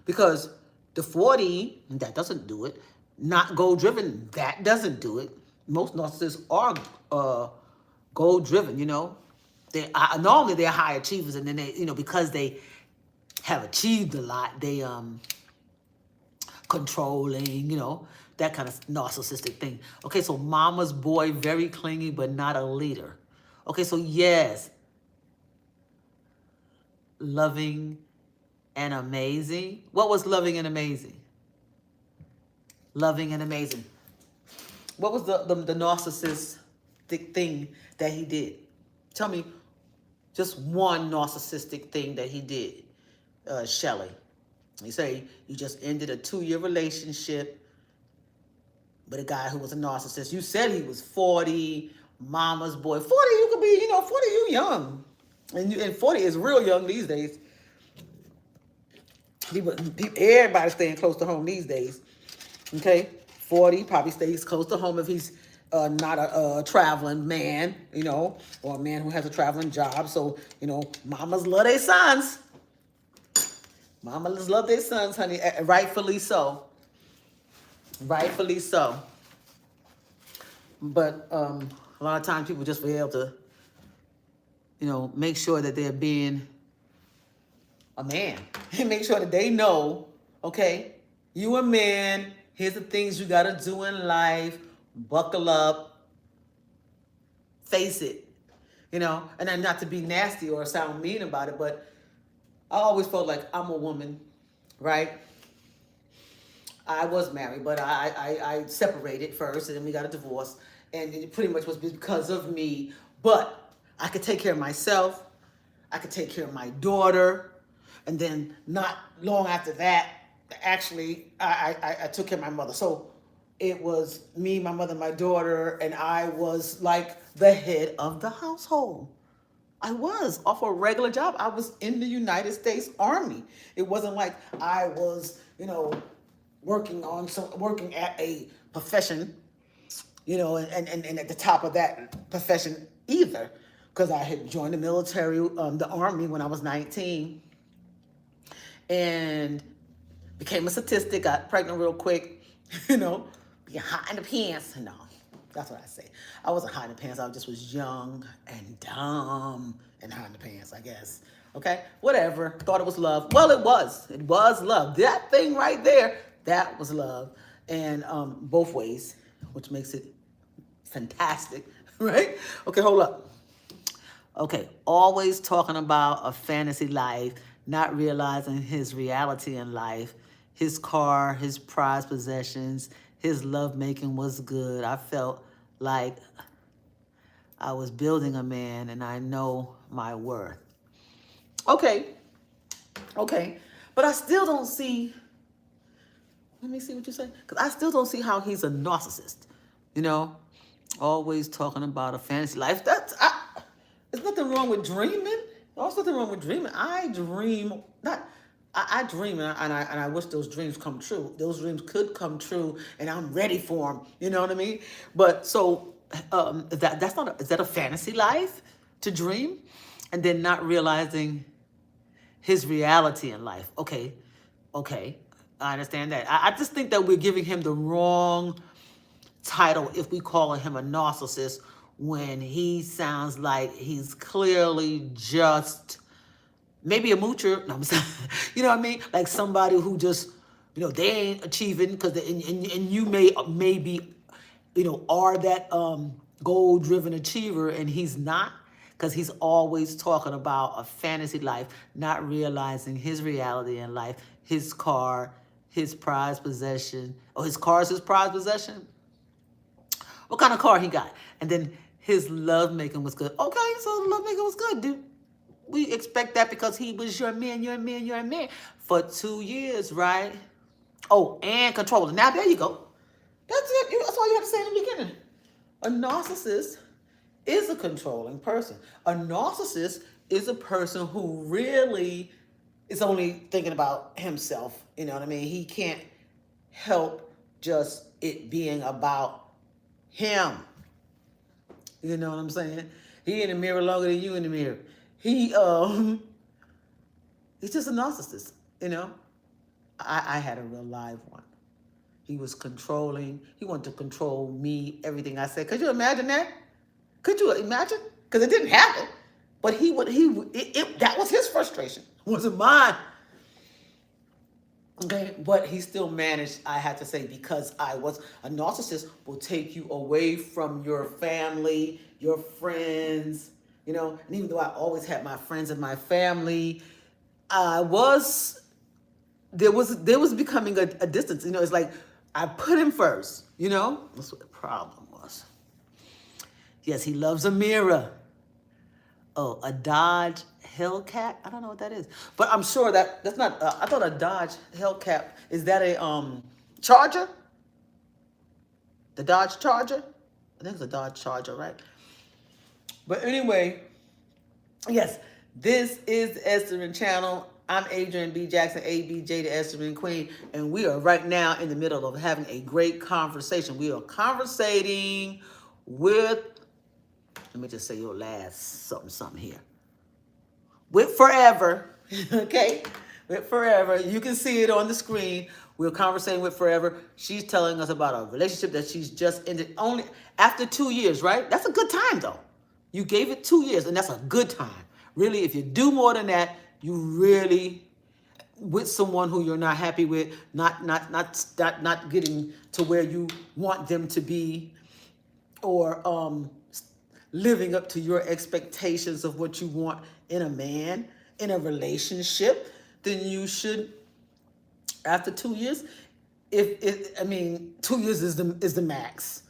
Because the 40, that doesn't do it. Not goal driven, that doesn't do it. Most narcissists are goal driven, you know. They normally they're high achievers, and then they, you know, because they have achieved a lot, they controlling, you know, that kind of narcissistic thing. Okay, so mama's boy, very clingy, but not a leader. Okay, so yes, loving and amazing. What was loving and amazing? Loving and amazing. What was the narcissistic thing that he did? Tell me just one narcissistic thing that he did, Shelly. You say you just ended a 2-year relationship with a guy who was a narcissist. You said he was 40, mama's boy. 40, you could be, you know, 40, you young. And 40 is real young these days. Everybody's staying close to home these days. Okay? 40 probably stays close to home if he's not a traveling man, you know, or a man who has a traveling job. So, you know, mamas love their sons. Mamas love their sons, honey. Rightfully so. Rightfully so. But a lot of times people just fail to, you know, make sure that they're being a man. And make sure that they know, okay, you a man, here's the things you got to do in life. Buckle up. Face it. You know, and then not to be nasty or sound mean about it, but I always felt like I'm a woman, right? I was married, but I separated first, and then we got a divorce, and it pretty much was because of me. But I could take care of myself. I could take care of my daughter. And then not long after that, actually, I took care of my mother. So it was me, my mother, my daughter, and I was like the head of the household. I was off a regular job. I was in the United States Army. It wasn't like I was, you know, working at a profession, you know, and at the top of that profession either, because I had joined the military, the Army, when I was 19, and became a statistic. Got pregnant real quick, you know, being hot in the pants. No, that's what I say. I wasn't hot in the pants. I just was young and dumb and hot in the pants, I guess. Okay, whatever. Thought it was love. Well, it was. It was love. That thing right there, that was love, and both ways, which makes it fantastic, right? Okay, hold up. Okay, always talking about a fantasy life, not realizing his reality in life. His car, his prized possessions, his lovemaking was good. I felt like I was building a man, and I know my worth. Okay, but I still don't see, let me see what you say, because I still don't see how he's a narcissist, you know, always talking about a fantasy life. There's nothing wrong with dreaming. There's nothing wrong with dreaming. I dream, I dream, and I wish those dreams come true. Those dreams could come true, and I'm ready for them, you know what I mean? But so, is that a fantasy life, to dream, and then not realizing his reality in life? Okay, I understand that. I just think that we're giving him the wrong title if we call him a narcissist, when he sounds like he's clearly just maybe a moocher. No, I'm saying, you know what I mean? Like somebody who just, you know, they ain't achieving, because and you may be, you know, are that goal-driven achiever, and he's not, because he's always talking about a fantasy life, not realizing his reality in life, his car, his prized possession. Oh, his car is his prized possession? What kind of car he got? And then his lovemaking was good. Okay, so the lovemaking was good, dude. We expect that because he was your man for 2 years, right? Oh, and controlling. Now, there you go. That's it. That's all you have to say in the beginning. A narcissist is a controlling person. A narcissist is a person who really is only thinking about himself. You know what I mean? He can't help just it being about him. You know what I'm saying? He in the mirror longer than you in the mirror. He he's just a narcissist, you know. I had a real live one. He was controlling. He wanted to control me, everything I said. Could you imagine that? Could you imagine? Because it didn't happen. But that was his frustration. It wasn't mine. Okay, but he still managed, I had to say, because I was a narcissist, will take you away from your family, your friends, you know. And even though I always had my friends and my family, there was becoming a distance. You know, it's like I put him first, you know. That's what the problem was. Yes, he loves a mirror. Oh, a Dodge Hellcat? I don't know what that is. But I'm sure that's not, I thought a Dodge Hellcat, is that a Charger? The Dodge Charger? I think it's a Dodge Charger, right? But anyway, yes, this is the Esthering channel. I'm Adrian B. Jackson, ABJ, the Esthering Queen, and we are right now in the middle of having a great conversation. We are conversating with, let me just say your last something here. With Forever, okay? With Forever. You can see it on the screen. We're conversating with Forever. She's telling us about a relationship that she's just ended only after 2 years, right? That's a good time, though. You gave it 2 years, and that's a good time. Really, if you do more than that, you really, with someone who you're not happy with, not getting to where you want them to be, or living up to your expectations of what you want in a man, in a relationship, then you should, after 2 years, 2 years is the max,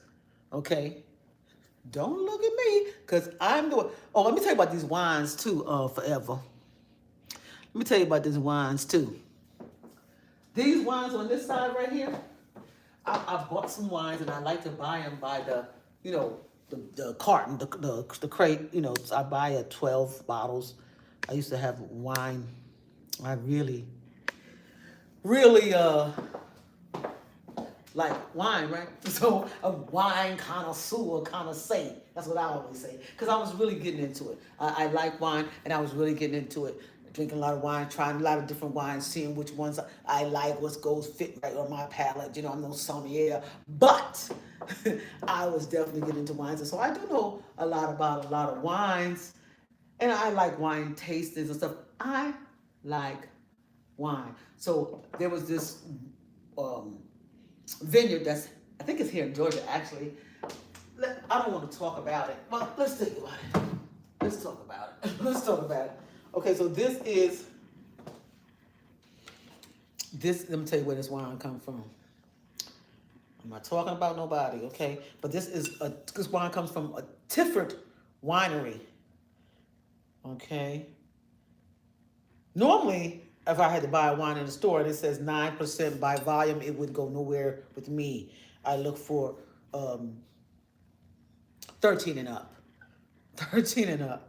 okay? Don't look at me, because I'm doing, oh, let me tell you about these wines too, Forever. Let me tell you about these wines too. These wines on this side right here, I bought some wines, and I like to buy them by the, you know, the carton, the crate, you know. So I buy 12 bottles. I used to have wine. I really like wine, right? So a wine connoisseur, say. That's what I always say. Because I was really getting into it. I like wine, and I was really getting into it. Drinking a lot of wine, trying a lot of different wines, seeing which ones I like, what goes fit right on my palate. You know, I'm no sommelier, but I was definitely getting into wines. And so I do know a lot about a lot of wines, and I like wine tastings and stuff. I like wine. So there was this vineyard that's, I think it's here in Georgia, actually. I don't want to talk about it. Well, let's think about it. Let's talk about it. Let's talk about it. Okay, so this, let me tell you where this wine comes from. I'm not talking about nobody, okay? But this wine comes from a Tifford winery, okay? Normally, if I had to buy a wine in the store and it says 9% by volume, it would go nowhere with me. I look for 13 and up. 13 and up.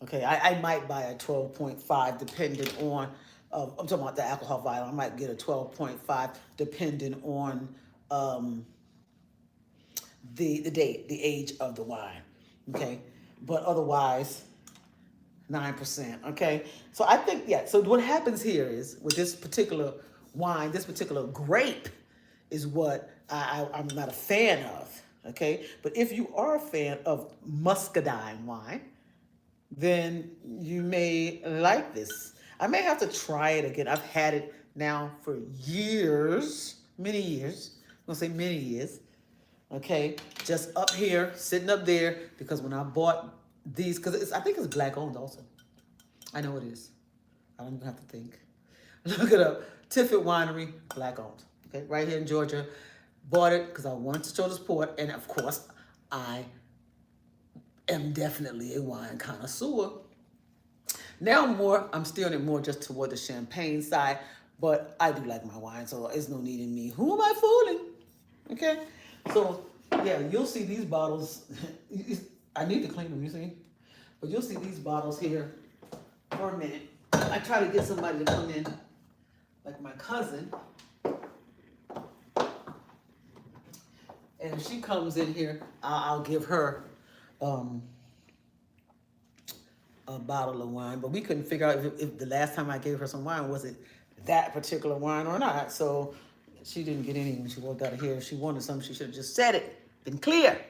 Okay, I might buy a 12.5 depending on, I'm talking about the alcohol volume. I might get a 12.5 depending on the date, the age of the wine. Okay, but otherwise, 9%. Okay, so I think, yeah. So what happens here is with this particular wine, this particular grape, is what I'm not a fan of. Okay, but if you are a fan of muscadine wine, then you may like this. I may have to try it again. I've had it now for years, many years. I'm gonna say many years. Okay, just up here, sitting up there, because when I bought these, because I think it's black owned also. I know it is. I don't even have to think. Look it up. Tifford Winery, black owned. Okay, right here in Georgia. Bought it because I wanted to show the support, and of course, I am definitely a wine connoisseur. Now I'm steering it more just toward the champagne side, but I do like my wine, so there's no need in me. Who am I fooling? Okay, so yeah, you'll see these bottles. I need to clean them, you see? But you'll see these bottles here for a minute. I try to get somebody to come in, like my cousin. And if she comes in here, I'll give her a bottle of wine. But we couldn't figure out if the last time I gave her some wine, was it that particular wine or not. So she didn't get any when she walked out of here. If she wanted something, she should have just said it. Been clear.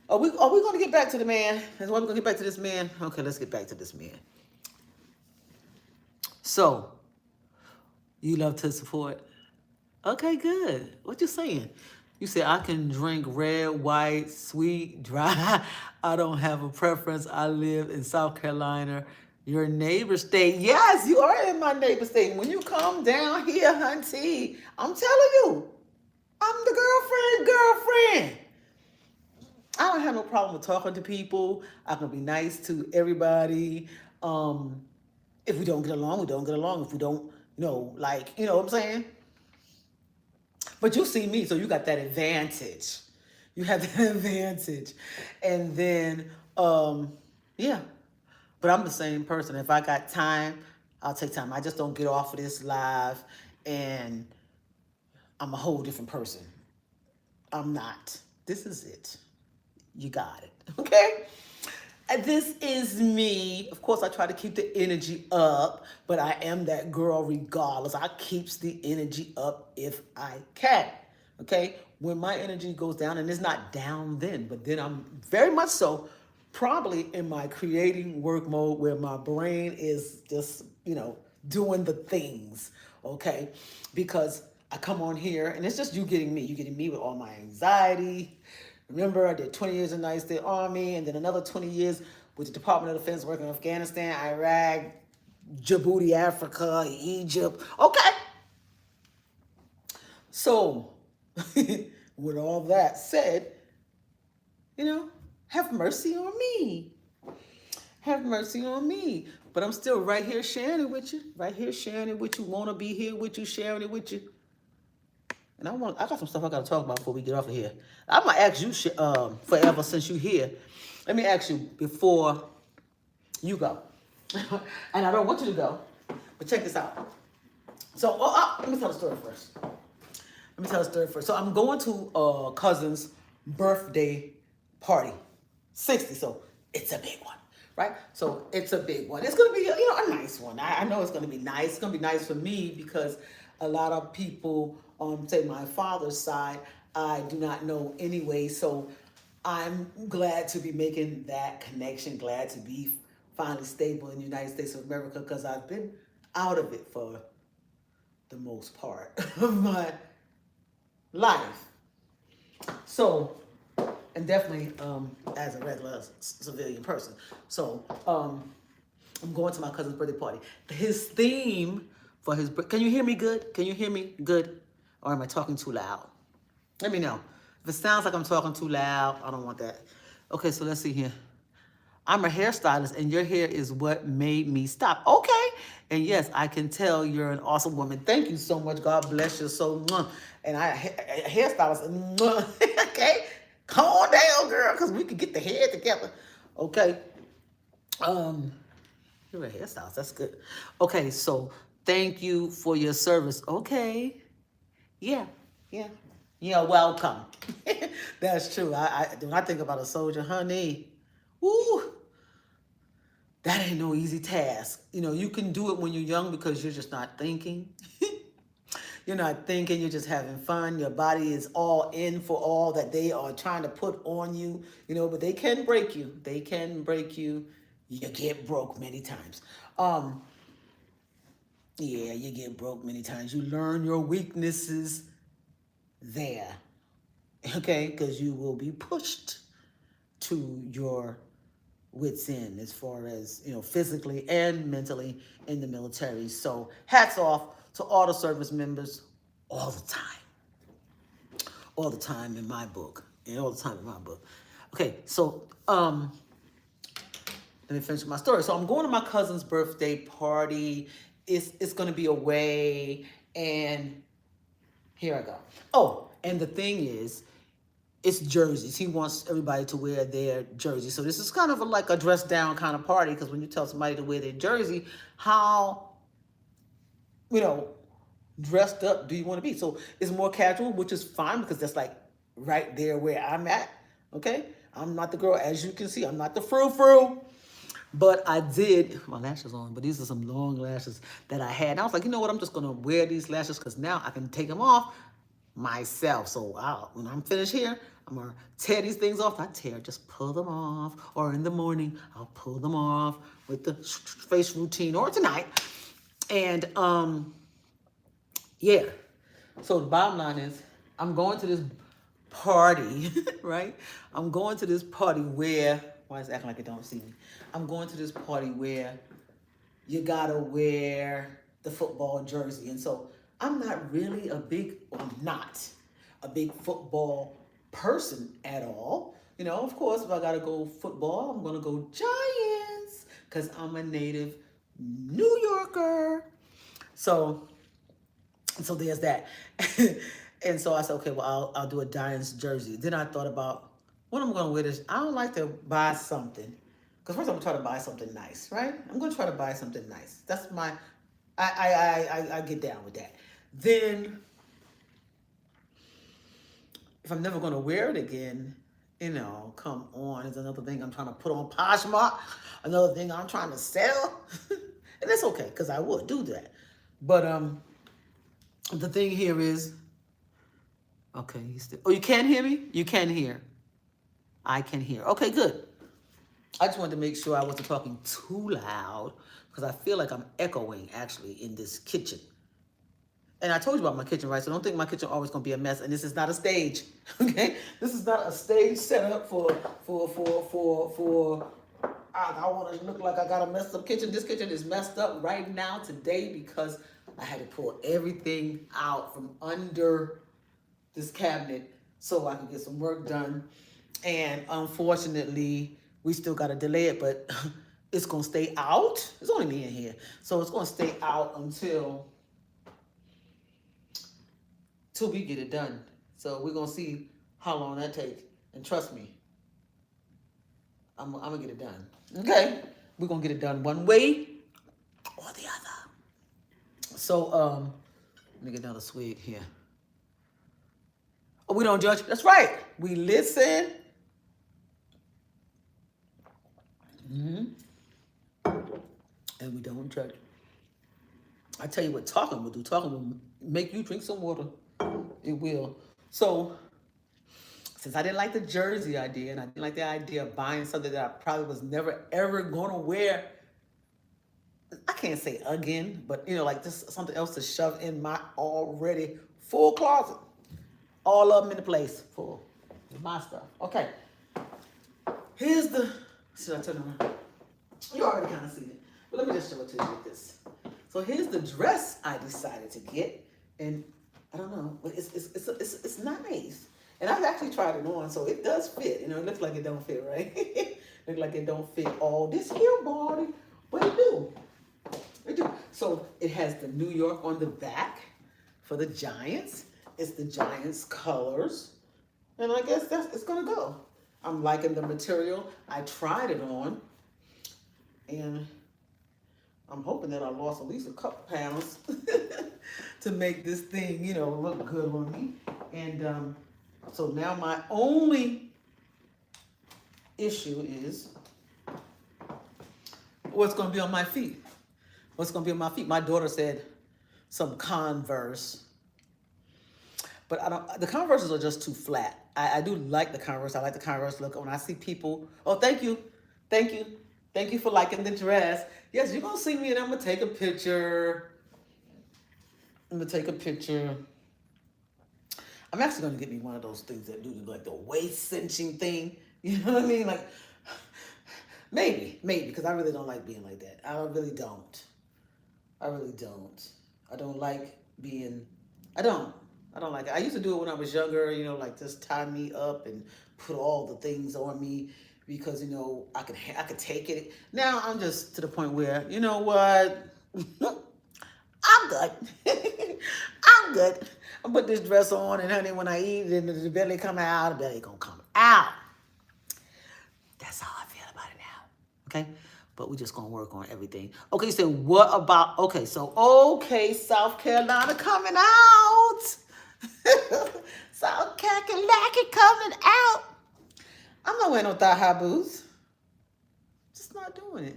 Are we going to get back to the man? Is why we're going to get back to this man? Okay, let's get back to this man. So, you love to support? Okay, good. What you saying? You say, I can drink red, white, sweet, dry. I don't have a preference. I live in South Carolina, your neighbor state. Yes, you are in my neighbor state. When you come down here, hunty, I'm telling you, I'm the girlfriend. I don't have no problem with talking to people. I can be nice to everybody. If we don't get along, we don't get along. If we don't, like, you know what I'm saying? But you see me, so you got that advantage. You have that advantage. And then, yeah. But I'm the same person. If I got time, I'll take time. I just don't get off of this live and I'm a whole different person. I'm not. This is it. You got it. Okay? And this is me. Of course, I try to keep the energy up, but I am that girl regardless. I keeps the energy up if I can. Okay? When my energy goes down, and it's not down then, but then I'm very much so probably in my creating work mode where my brain is just, doing the things. Okay? Because I come on here and it's just you getting me. You getting me with all my anxiety. Remember, I did 20 years in the United States Army and then another 20 years with the Department of Defense working in Afghanistan, Iraq, Djibouti, Africa, Egypt. Okay. So, with all that said, have mercy on me. Have mercy on me. But I'm still right here sharing it with you. Right here sharing it with you. Want to be here with you, sharing it with you. And I got some stuff I got to talk about before we get off of here. I'm going to ask you forever since you're here. Let me ask you before you go. And I don't want you to go, but check this out. So, let me tell the story first. So I'm going to a cousin's birthday party. 60, so it's a big one, right? So it's a big one. It's going to be, a nice one. I know it's going to be nice. It's going to be nice for me because a lot of people on, say, my father's side, I do not know anyway. So I'm glad to be making that connection, glad to be finally stable in the United States of America because I've been out of it for the most part of my life. So, and definitely as a regular civilian person. So I'm going to my cousin's birthday party. His theme for his birthday, can you hear me good? Can you hear me good? Or am I talking too loud? Let me know. If it sounds like I'm talking too loud, I don't want that. Okay, so let's see here. I'm a hairstylist and your hair is what made me stop. Okay. And yes, I can tell you're an awesome woman. Thank you so much. God bless you so much. And I hairstylist. Okay. Come on down, girl, because we can get the hair together. Okay. You're a hairstylist. That's good. Okay, so thank you for your service. Okay. Yeah. You're welcome. That's true. When I think about a soldier, honey, woo, that ain't no easy task. You can do it when you're young because you're just not thinking. You're not thinking, you're just having fun. Your body is all in for all that they are trying to put on you, but they can break you. They can break you. You get broke many times. Yeah, you get broke many times. You learn your weaknesses there. Okay? Because you will be pushed to your wits end as far as, physically and mentally in the military. So hats off to all the service members all the time. All the time in my book. And all the time in my book. Okay, so let me finish my story. So I'm going to my cousin's birthday party. It's going to be away. And here I go. Oh, and the thing is, it's jerseys. He wants everybody to wear their jersey. So this is kind of like a dress down kind of party because when you tell somebody to wear their jersey, how, dressed up do you want to be? So it's more casual, which is fine because that's like right there where I'm at. Okay, I'm not the girl, as you can see. I'm not the frou-frou. But I did my lashes on, but these are some long lashes that I had. And I was like, you know what? I'm just gonna wear these lashes because now I can take them off myself. So when I'm finished here, I'm gonna tear these things off. I tear, just pull them off. Or in the morning, I'll pull them off with the face routine, or tonight. And yeah. So the bottom line is, I'm going to this party, right? I'm going to this party where, why is it acting like it don't see me? I'm going to this party where you gotta wear the football jersey. And so I'm not really I'm not a big football person at all. You know, of course, if I gotta go football, I'm gonna go Giants, because I'm a native New Yorker. So there's that. And so I said, okay, well, I'll do a Giants jersey. Then I thought about what I'm going to wear this. I don't like to buy something. Because first I'm going to try to buy something nice, right? I'm going to try to buy something nice. That's my, I get down with that. Then, if I'm never going to wear it again, you know, come on. It's another thing I'm trying to put on Poshmark. Another thing I'm trying to sell. And it's okay, because I would do that. But the thing here is, okay, you can't hear me? You can hear. I can hear. Okay, good. I just wanted to make sure I wasn't talking too loud, because I feel like I'm echoing actually in this kitchen. And I told you about my kitchen, right? So don't think my kitchen always gonna be a mess. And this is not a stage, okay? This is not a stage set up for I want to look like I got a messed up kitchen. This kitchen is messed up right now today because I had to pull everything out from under this cabinet so I could get some work done. And unfortunately, we still got to delay it, but it's going to stay out. It's only me in here. So it's going to stay out until we get it done. So we're going to see how long that takes. And trust me, I'm going to get it done. Okay? We're going to get it done one way or the other. So, let me get another swig here. Oh, we don't judge. That's right. We listen. And we don't judge. I tell you what talking will do. Talking will make you drink some water. It will. So, since I didn't like the jersey idea, and I didn't like the idea of buying something that I probably was never, ever going to wear, I can't say again, but, you know, like just something else to shove in my already full closet. All of them in the place full of my stuff. Okay. Here's the, should I turn around? You already kind of seen it, but let me just show it to you like this. So here's the dress I decided to get, and I don't know, but it's nice. And I've actually tried it on, so it does fit. You know, it looks like it don't fit, right? Looks like it don't fit all this here body, but it do. It do. So it has the New York on the back for the Giants. It's the Giants colors, and I guess it's gonna go. I'm liking the material. I tried it on, and I'm hoping that I lost at least a couple pounds to make this thing, you know, look good on me. And so now my only issue is what's going to be on my feet. What's going to be on my feet? My daughter said some Converse, but the Converses are just too flat. I do like the Converse. I like the Converse look. When I see people, oh, thank you for liking the dress. Yes, you're going to see me and I'm going to take a picture. I'm actually going to get me one of those things that do like the waist cinching thing. You know what I mean? Like, maybe, because I really don't like being like that. I really don't. I don't like being, I don't like it. I used to do it when I was younger, you know, like just tie me up and put all the things on me because, you know, I could take it. Now I'm just to the point where, you know what? I'm good. I'm good. I put this dress on, and honey, when I eat and the belly come out, the belly gonna come out. That's how I feel about it now. Okay? But we're just gonna work on everything. Okay, so South Carolina coming out. So cackalacky coming out. I'm not wearing no thigh high boots. Just not doing it.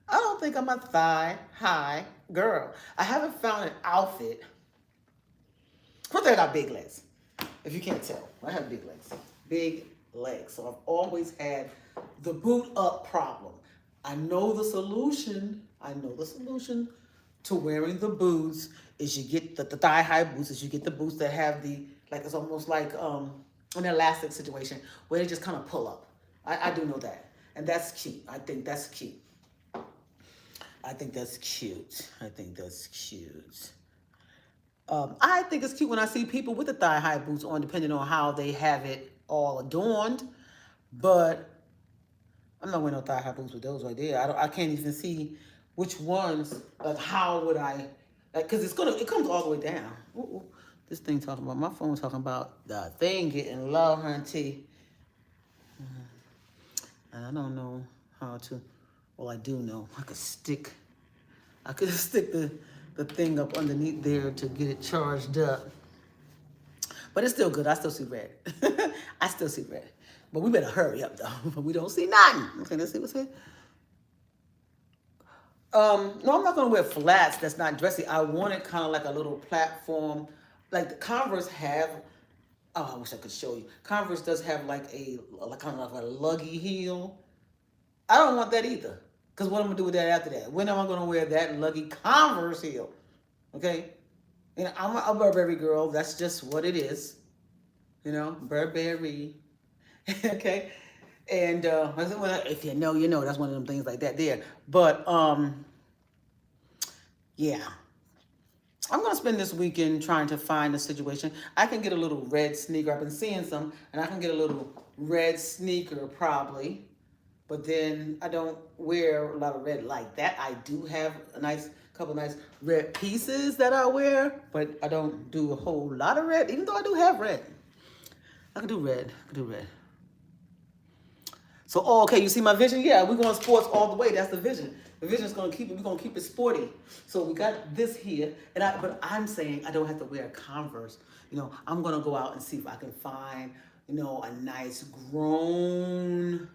I don't think I'm a thigh high girl. I haven't found an outfit. First thing, I got big legs. If you can't tell, I have big legs. Big legs. So I've always had the boot up problem. I know the solution. I know the solution to wearing the boots is you get the thigh high boots, is you get the boots that have the, like, it's almost like an elastic situation where they just kind of pull up. I do know that. And that's cute. I think that's cute. I think that's cute. I think that's cute. I think it's cute when I see people with the thigh high boots on, depending on how they have it all adorned. But I'm not wearing no thigh high boots with those right there. I can't even see which ones. Like, how would I? Like, cause it comes all the way down. Ooh, this thing talking about, my phone talking about the thing getting low, hunty. And I don't know how to. Well, I do know. I could stick the thing up underneath there to get it charged up. But it's still good. I still see red. I still see red. But we better hurry up, though. We don't see nothing. Okay, let's see what's here. No, I'm not going to wear flats. That's not dressy. I wanted kind of like a little platform. Like the Converse have, oh, I wish I could show you. Converse does have like kind of like a luggy heel. I don't want that either. Because what am I going to do with that after that? When am I going to wear that luggy Converse heel? Okay? You know, I'm a Burberry girl. That's just what it is. You know, Burberry. Okay? And if you know, you know. That's one of them things like that there. But, yeah. I'm going to spend this weekend trying to find a situation. I can get a little red sneaker. I've been seeing some. And I can get a little red sneaker probably. But then I don't wear a lot of red like that. I do have a couple nice red pieces that I wear, but I don't do a whole lot of red, even though I do have red. I can do red. So, okay, you see my vision? Yeah, we're going sports all the way. That's the vision. The vision is going to keep it. We're going to keep it sporty. So we got this here, but I'm saying I don't have to wear Converse. You know, I'm going to go out and see if I can find, you know, a nice grown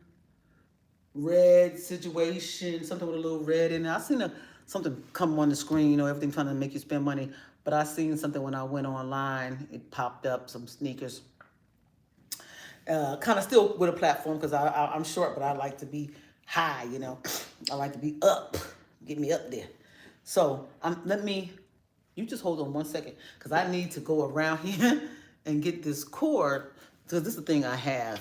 red situation, something with a little red in it. I seen something come on the screen, you know, everything trying to make you spend money. But I seen something when I went online. It popped up, some sneakers. Kind of still with a platform because I'm short, but I like to be high, you know. I like to be up. Get me up there. So you just hold on 1 second because I need to go around here and get this cord because this is the thing I have.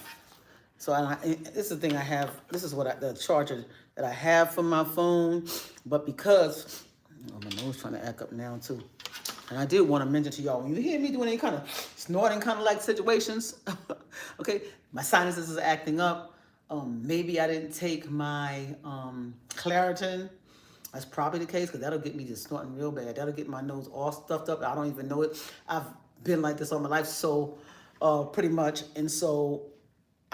So this is the thing I have. This is the charger that I have for my phone. But because, my nose trying to act up now too. And I did want to mention to y'all, when you hear me doing any kind of snorting kind of like situations, okay, my sinuses is acting up. Maybe I didn't take my Claritin. That's probably the case because that'll get me just snorting real bad. That'll get my nose all stuffed up. I don't even know it. I've been like this all my life, so pretty much. And so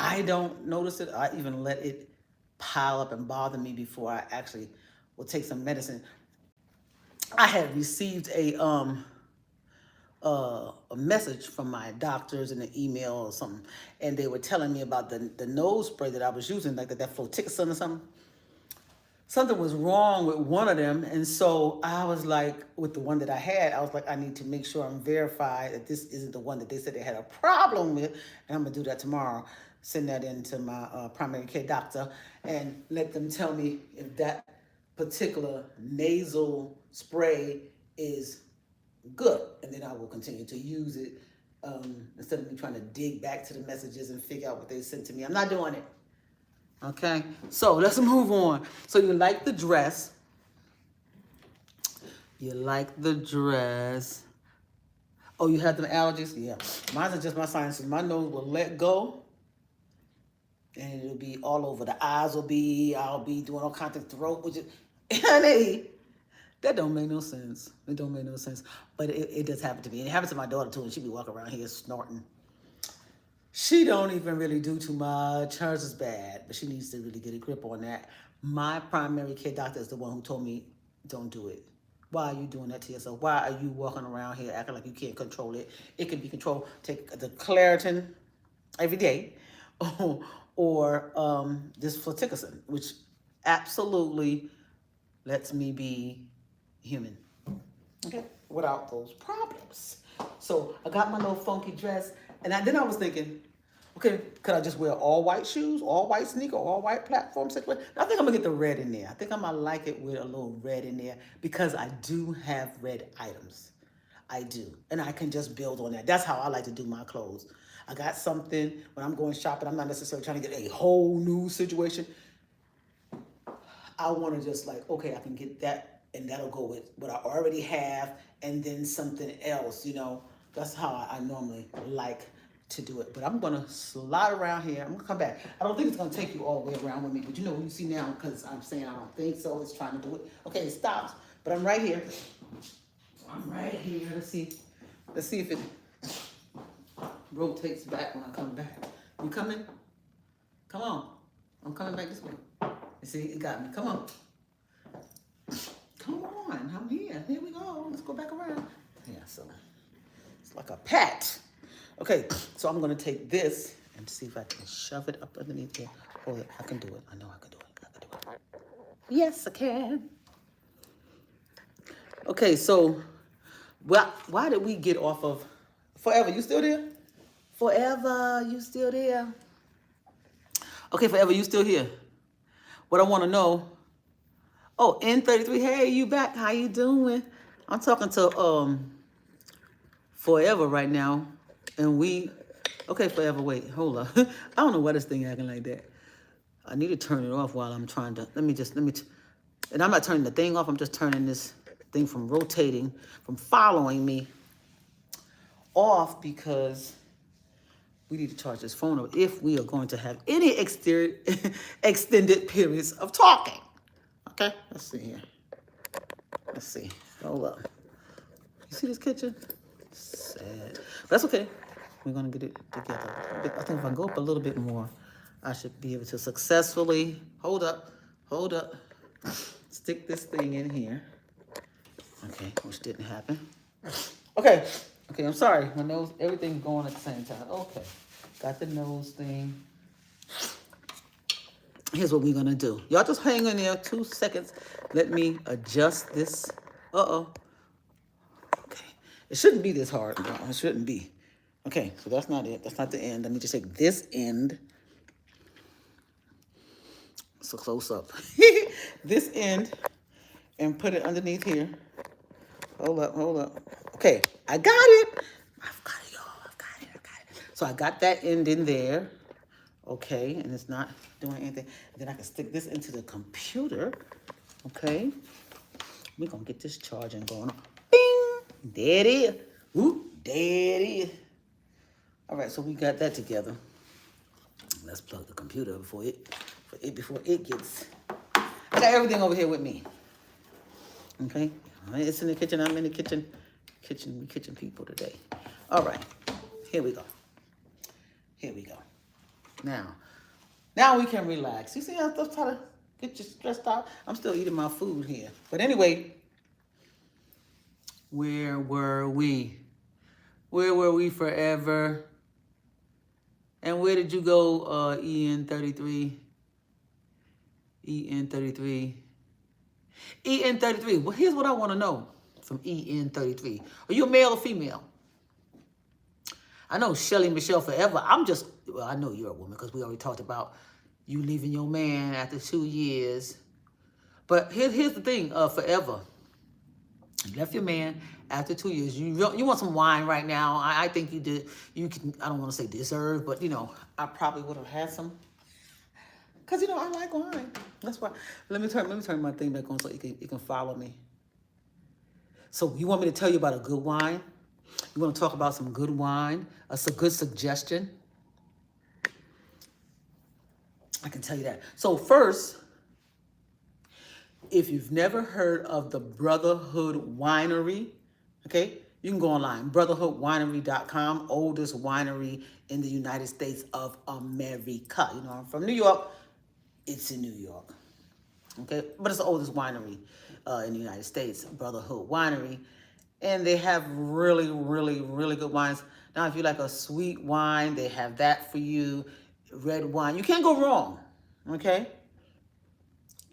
I don't notice it. I even let it pile up and bother me before I actually will take some medicine. I had received a message from my doctors in an email or something, and they were telling me about the nose spray that I was using, like that Floticasone or something. Something was wrong with one of them, and so I was like, with the one that I had, I was like, I need to make sure I'm verified that this isn't the one that they said they had a problem with, and I'm gonna do that tomorrow. Send that in to my primary care doctor and let them tell me if that particular nasal spray is good, and then I will continue to use it instead of me trying to dig back to the messages and figure out what they sent to me. I'm not doing it. Okay, so let's move on. So you like the dress. You like the dress. Oh, you have them allergies? Yeah. Mine are just my sinuses. My nose will let go. And it'll be all over. The eyes I'll be doing all kinds of throat, which is, honey, that don't make no sense. It don't make no sense. But it does happen to me. And it happens to my daughter too, and she be walking around here snorting. She don't even really do too much. Hers is bad, but she needs to really get a grip on that. My primary care doctor is the one who told me, don't do it. Why are you doing that to yourself? Why are you walking around here acting like you can't control it? It can be controlled. Take the Claritin every day, or this Fluticasone, which absolutely lets me be human. Okay, without those problems. So I got my little funky dress, and then I was thinking, okay, could I just wear all white shoes, all white sneaker, all white platform? I think I'm gonna get the red in there. I think I might like it with a little red in there because I do have red items. I do, and I can just build on that. That's how I like to do my clothes. I got something when I'm going shopping. I'm not necessarily trying to get a whole new situation. I want to just like, okay, I can get that, and that'll go with what I already have, and then something else, you know. That's how I normally like to do it. But I'm going to slide around here. I'm going to come back. I don't think it's going to take you all the way around with me, but you know, you see now, because I'm saying I don't think so, it's trying to do it. Okay, it stops, but I'm right here. I'm right here. Let's see if it rotates back when I come back. You coming? Come on. I'm coming back this way. You see, it got me. Come on. Come on. I'm here. Here we go. Let's go back around. Yeah, so it's like a pat. Okay, so I'm going to take this and see if I can shove it up underneath here. Oh, yeah, I can do it. I know I can do it. I can do it. Yes, I can. Okay, so why did we get off of Forever? You still there? Forever, you still there? Okay, Forever, you still here? What I want to know. Oh, N33. Hey, you back? How you doing? I'm talking to Forever right now, and okay, Forever. Wait, hold up. I don't know why this thing acting like that. I need to turn it off while I'm trying to. And I'm not turning the thing off. I'm just turning this thing from rotating, from following me off, because we need to charge this phone up if we are going to have any extended periods of talking. Okay, let's see here. Let's see. Hold up. You see this kitchen? Sad. That's okay. We're gonna get it together. I think if I go up a little bit more, I should be able to successfully hold up, stick this thing in here. Okay, which didn't happen. Okay, I'm sorry. My nose, everything's going at the same time. Okay, got the nose thing. Here's what we're gonna do. Y'all just hang in there 2 seconds. Let me adjust this. Uh-oh. Okay, it shouldn't be this hard, y'all. It shouldn't be. Okay, so that's not it. That's not the end. Let me just take this end. So close up. This end, and put it underneath here. Hold up. Okay, I got it. I've got it, y'all. I've got it. So I got that end in there. Okay, and it's not doing anything. And then I can stick this into the computer. Okay, we're gonna get this charging going on. Bing! There it is. Whoop! There it is. All right, so we got that together. Let's plug the computer before it gets. I got everything over here with me. Okay, it's in the kitchen. I'm in the kitchen. Kitchen people today. All right, here we go. Now we can relax. You see how I'm trying to get you stressed out? I'm still eating my food here. But anyway, where were we? Where were we, Forever? And where did you go, EN33? EN33. Well, here's what I want to know from EN33. Are you a male or female? I know Shelly Michelle Forever. I know you're a woman because we already talked about you leaving your man after 2 years. But here's the thing, Forever. You left your man after 2 years. You want some wine right now. I think you did. You can, I don't want to say deserve, but you know, I probably would have had some. Because you know, I like wine. That's why. Let me turn my thing back on so you can follow me. So you want me to tell you about a good wine? You want to talk about some good wine? That's a good suggestion. I can tell you that. So first, if you've never heard of the Brotherhood Winery, okay, you can go online, brotherhoodwinery.com, oldest winery in the United States of America. You know, I'm from New York. It's in New York. Okay, but it's the oldest winery in the United States, Brotherhood Winery. And they have really, really, really good wines. Now, if you like a sweet wine, they have that for you. Red wine, you can't go wrong. Okay,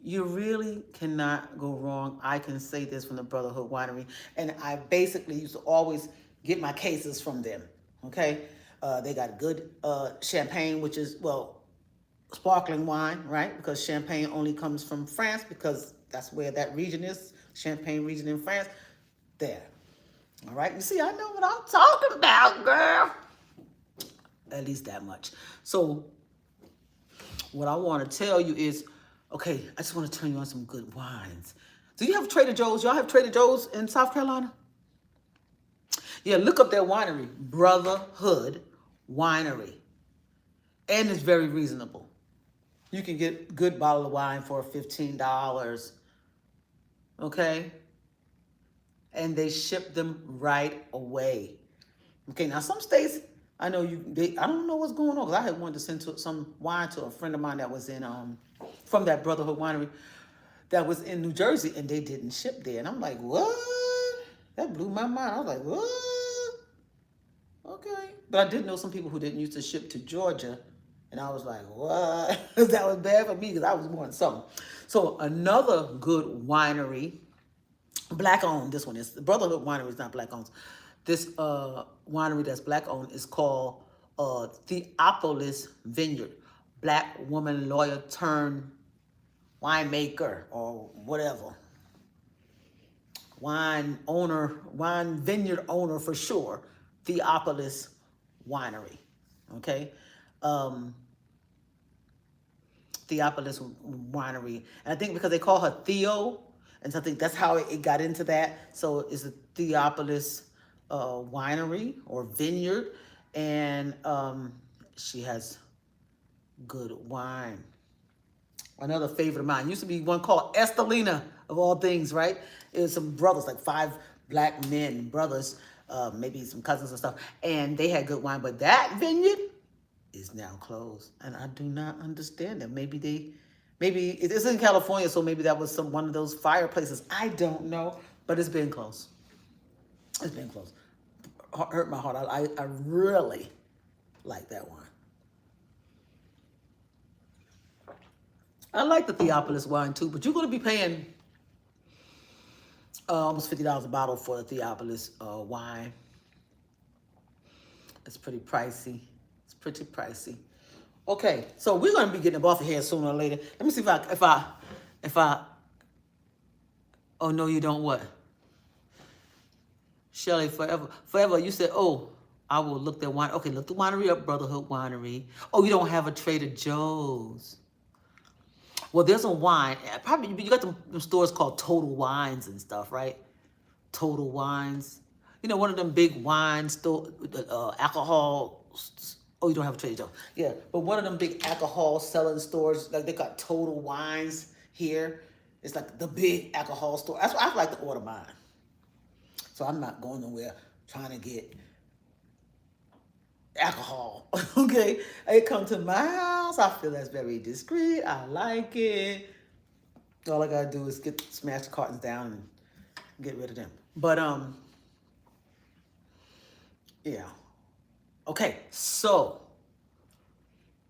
you really cannot go wrong. I can say this from the Brotherhood Winery, and I basically used to always get my cases from them. Okay, they got good champagne, which is, well, sparkling wine, right? Because champagne only comes from France, because that's where that region is, Champagne region in France. There. All right, you see, I know what I'm talking about, girl. At least that much. So what I want to tell you is, okay, I just want to turn you on some good wines. Do you have Trader Joe's? Y'all have Trader Joe's in South Carolina? Yeah, look up their winery, Brotherhood Winery. And it's very reasonable. You can get a good bottle of wine for $15. Okay? And they ship them right away. Okay, now some states, I know I don't know what's going on, because I had wanted to send some wine to a friend of mine that was in from that Brotherhood Winery that was in New Jersey, and they didn't ship there. And I'm like, what? That blew my mind. I was like, what? Okay. But I did know some people who didn't used to ship to Georgia, and I was like, what? That was bad for me, because I was wanting something. So another good winery, black owned, this one is, the Brotherhood Winery is not black owned. This winery that's black owned is called Theopolis Vineyard. Black woman lawyer turned winemaker, or whatever. Wine owner, wine vineyard owner for sure. Theopolis Winery. Okay? Theopolis Winery. And I think because they call her Theo, and so I think that's how it got into that. So it's a Theopolis winery or vineyard, and she has good wine. Another favorite of mine used to be one called Estelina, of all things, right? It was some brothers, like 5 black men, brothers, maybe some cousins and stuff, and they had good wine. But that vineyard is now closed, and I do not understand that. Maybe it is in California, so maybe that was one of those fireplaces. I don't know, but it's been closed. It's been closed. Hurt my heart. I really like that wine. I like the Theopolis wine too, but you're going to be paying almost $50 a bottle for the Theopolis wine. It's pretty pricey. It's pretty pricey. Okay, so we're going to be getting up off of here sooner or later. Let me see if I. Oh no, you don't what? Shelley, forever. You said, oh, I will look that wine. Okay, look the winery up, Brotherhood Winery. Oh, you don't have a Trader Joe's. Well, there's a wine. Probably you got them stores called Total Wines and stuff, right? Total Wines. You know, one of them big wine store, alcohol. Oh, you don't have a Trader Joe's. Yeah, but one of them big alcohol selling stores, like they got Total Wines here. It's like the big alcohol store. That's why I like to order mine. So I'm not going nowhere trying to get alcohol. Okay, they come to my house. I feel that's very discreet. I like it. All I gotta do is smash the cartons down and get rid of them. But yeah. Okay, so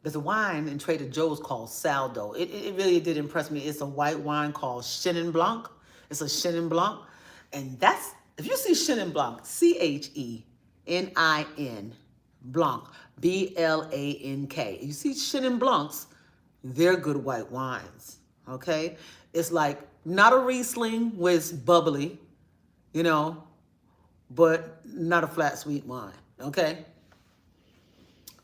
there's a wine in Trader Joe's called Saldo. It really did impress me. It's a white wine called Chenin Blanc. It's a Chenin Blanc, and that's, if you see Chenin Blanc, Chenin Blanc, Blank. You see Chenin Blancs, they're good white wines, okay? It's like not a Riesling where it's bubbly, you know, but not a flat sweet wine, okay?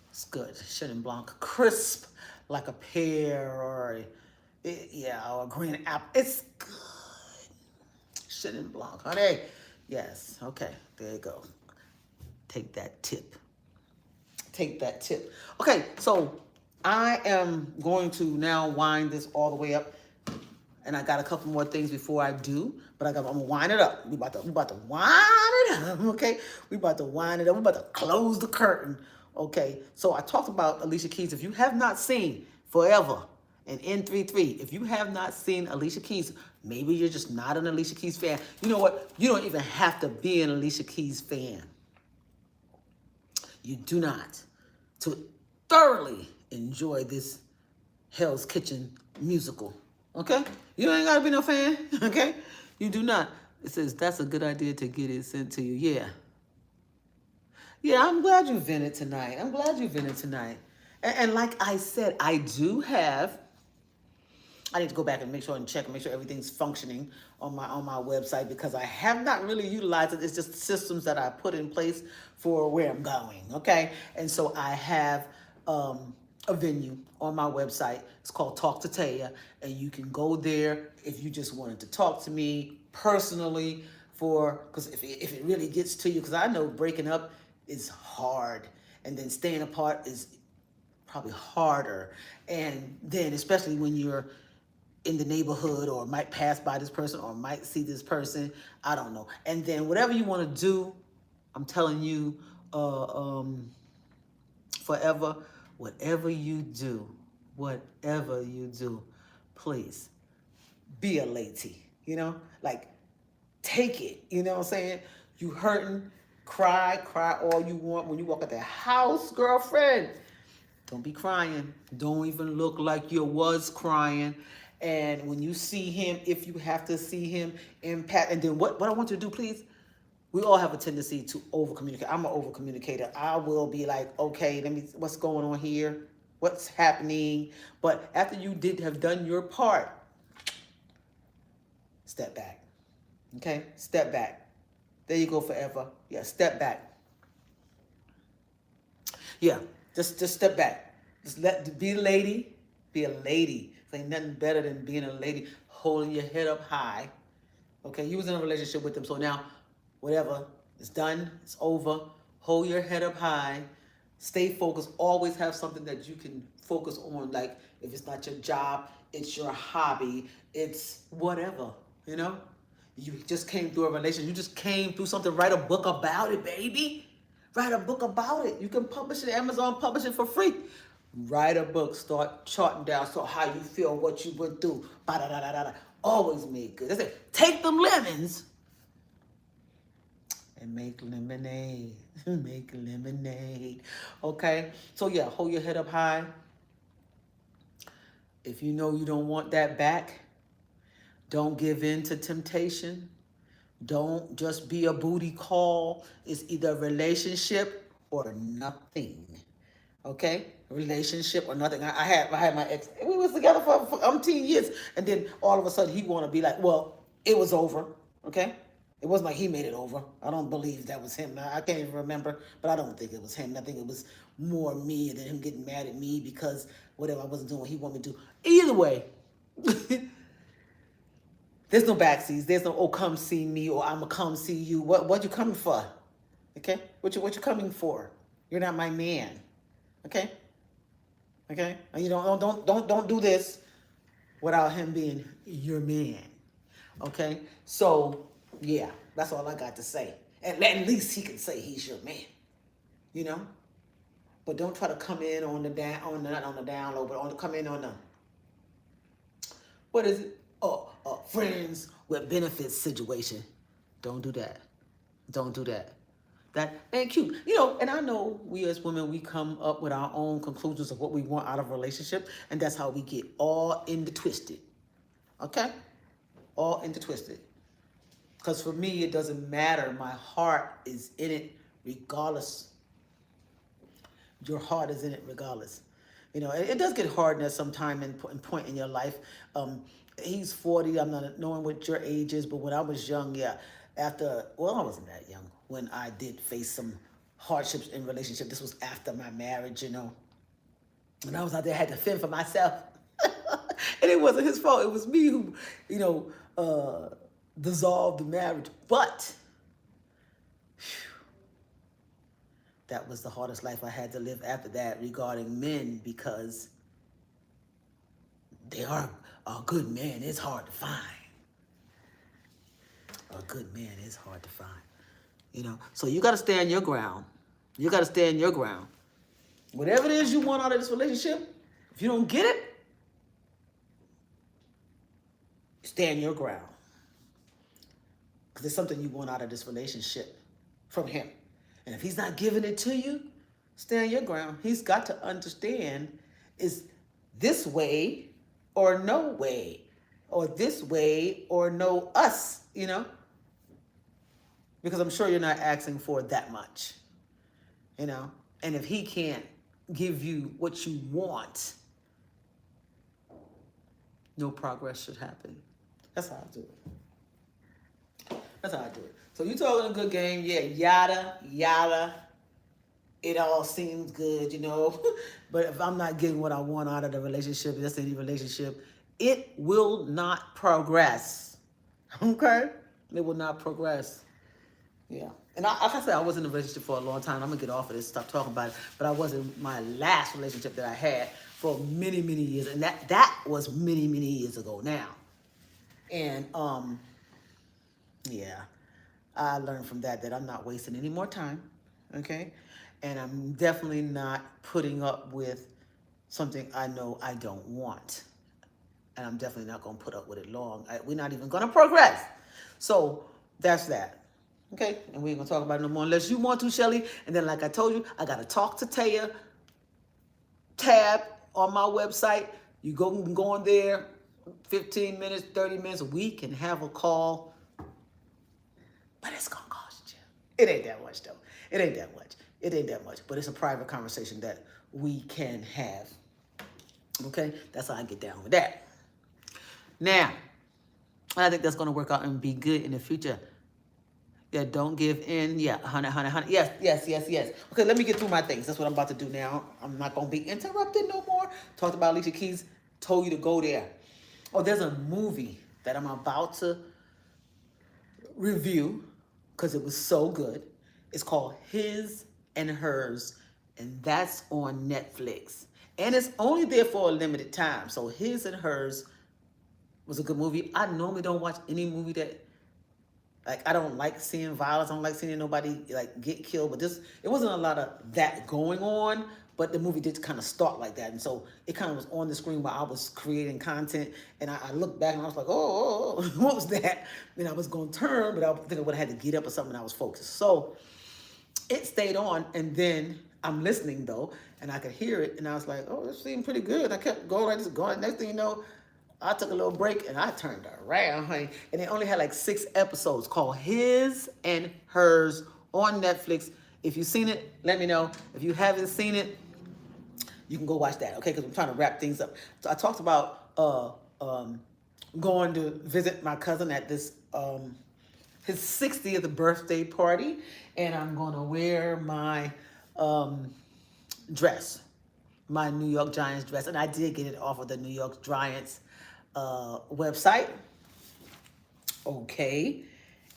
It's good. Chenin Blanc, crisp like a pear or a green apple. It's good. Chenin Blanc, honey. Yes, okay, there you go. Take that tip. Take that tip. Okay, so I am going to now wind this all the way up, and I got a couple more things before I do, but I'm gonna wind it up. We about to wind it up, okay? We about to wind it up. We about to close the curtain, okay? So I talked about Alicia Keys. If you have not seen Forever, And N33, if you have not seen Alicia Keys, maybe you're just not an Alicia Keys fan. You know what? You don't even have to be an Alicia Keys fan. You do not. To thoroughly enjoy this Hell's Kitchen musical. Okay? You ain't got to be no fan. Okay? You do not. It says, that's a good idea to get it sent to you. Yeah. Yeah, I'm glad you vented tonight. I'm glad you vented tonight. And like I said, I need to go back and make sure everything's functioning on my website, because I have not really utilized it. It's just systems that I put in place for where I'm going, okay? And so I have a venue on my website. It's called Talk to Taya, and you can go there if you just wanted to talk to me personally, because if it really gets to you, because I know breaking up is hard, and then staying apart is probably harder. And then especially when you're in the neighborhood, or might pass by this person, or might see this person, I don't know. And then whatever you want to do, I'm telling you, forever, whatever you do, please be a lady, like take it, you know what I'm saying? You hurting, cry all you want. When you walk out the house, girlfriend, don't be crying. Don't even look like you was crying. And when you see him, if you have to see him, impact. And then what I want you to do, please, we all have a tendency to over-communicate. I'm an over-communicator. I will be like, okay, what's going on here? What's happening? But after you have done your part, step back. Okay? Step back. There you go, forever. Yeah, step back. Yeah, just step back. Be a lady. Be a lady. Ain't nothing better than being a lady, holding your head up high. Okay, you was in a relationship with them, so now, whatever, it's done, it's over. Hold your head up high. Stay focused. Always have something that you can focus on. Like, if it's not your job, it's your hobby, it's whatever, You just came through a relationship. You just came through something. Write a book about it, baby. Write a book about it. You can publish it. Amazon publish it for free. Write a book. Start charting down how you feel, what you went through. Ba-da-da-da-da-da. Always made good. That's it. Take them lemons and make lemonade. Make lemonade. Okay? So yeah, hold your head up high. If you know you don't want that back, don't give in to temptation. Don't just be a booty call. It's either a relationship or nothing. Okay? Relationship or nothing. I had my ex. We was together for umpteen years. And then all of a sudden he want to be like, well, it was over. Okay? It wasn't like he made it over. I don't believe that was him. I can't even remember, but I don't think it was him. I think it was more me, and then him getting mad at me because whatever I wasn't doing what he wanted me to do. Either way, there's no backseas. There's no, oh, come see me, or I'm going to come see you. What you coming for? Okay? What you coming for? You're not my man. Okay? Okay? And you don't do this without him being your man. Okay? So, yeah, that's all I got to say. And at least he can say he's your man. But don't try to come in on the down, not on the down low, but come in on the, what is it? Friends with benefits situation. Don't do that. Don't do that. That ain't cute. And I know we as women, we come up with our own conclusions of what we want out of a relationship, and that's how we get all into twisted. Okay? All into twisted. Because for me, it doesn't matter. My heart is in it regardless. Your heart is in it regardless. It does get hard at some time and point in your life. He's 40. I'm not knowing what your age is, but when I was young, yeah, I wasn't that young when I did face some hardships in relationship. This was after my marriage, And I was out there, had to fend for myself. And it wasn't his fault. It was me who, dissolved the marriage. But that was the hardest life I had to live after that regarding men, because they are a good man is hard to find. A good man is hard to find. So you got to stand your ground. You got to stand your ground. Whatever it is you want out of this relationship, if you don't get it, stand your ground. Because there's something you want out of this relationship from him. And if he's not giving it to you, stand your ground. He's got to understand, is this way or no way, or this way or no us, you know? Because I'm sure you're not asking for that much, you know? And if he can't give you what you want, no progress should happen. That's how I do it. That's how I do it. So you talking a good game, yeah, yada, yada. It all seems good, you know. But if I'm not getting what I want out of the relationship, that's any relationship, it will not progress. Okay? It will not progress. Yeah. And like I said, I was in a relationship for a long time. I'm going to get off of this, stop talking about it. But I was in my last relationship that I had for many, many years. And that was many, many years ago now. And, yeah, I learned from that I'm not wasting any more time, okay? And I'm definitely not putting up with something I know I don't want. And I'm definitely not going to put up with it long. We're not even going to progress. So that's that. Okay, and we ain't gonna talk about it no more unless you want to, Shelly. And then, like I told you, I got a Talk to Taya tab on my website. You can go in there, 15 minutes, 30 minutes. We can have a call, but it's gonna cost you. It ain't that much though. It ain't that much. It ain't that much. But it's a private conversation that we can have. Okay, that's how I get down with that. Now, I think that's gonna work out and be good in the future. Yeah, don't give in. Yeah, 100. Yes. Okay, let me get through my things. That's what I'm about to do now. I'm not going to be interrupted no more. Talked about Alicia Keys. Told you to go there. Oh, there's a movie that I'm about to review because it was so good. It's called His and Hers, and that's on Netflix. And it's only there for a limited time. So His and Hers was a good movie. I normally don't watch any movie that... Like, I don't like seeing violence. I don't like seeing nobody, like, get killed. But it wasn't a lot of that going on. But the movie did kind of start like that. And so it kind of was on the screen while I was creating content. And I looked back and I was like, oh, what was that? And I was going to turn, but I think I would have had to get up or something. And I was focused. So it stayed on. And then I'm listening, though. And I could hear it. And I was like, oh, this seemed pretty good. I kept going like this, going. Next thing you know, I took a little break and I turned around, honey. And it only had like 6 episodes called His and Hers on Netflix. If you've seen it, let me know. If you haven't seen it, you can go watch that, okay? Because I'm trying to wrap things up. So I talked about going to visit my cousin at this his 60th birthday party. And I'm going to wear my dress, my New York Giants dress. And I did get it off of the New York Giants website. Okay.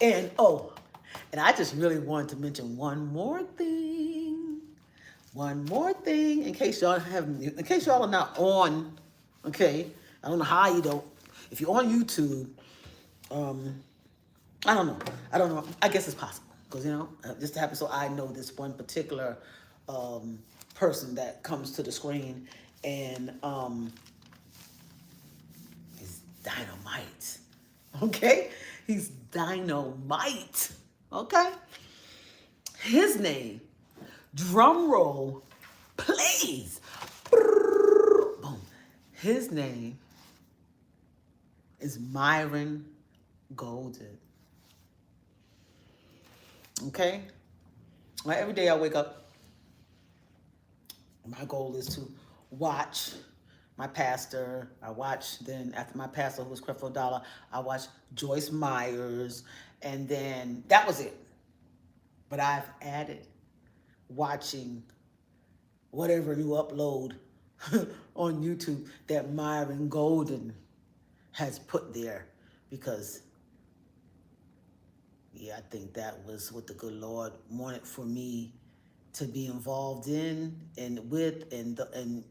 And I just really wanted to mention one more thing in case y'all are not on, okay, I don't know how you don't, if you're on YouTube, I don't know, I guess it's possible, because, you know, just to happen, so I know this one particular person that comes to the screen, and dynamite. Okay? He's dynamite. Okay? His name, drum roll, please. Boom. His name is Myron Golden. Okay? Like, every day I wake up, my goal is to watch my pastor. Then after my pastor, who was Creflo Dollar, I watched Joyce Myers, and then that was it. But I've added watching whatever you upload on YouTube that Myron Golden has put there, because, yeah, I think that was what the good Lord wanted for me to be involved in and with, and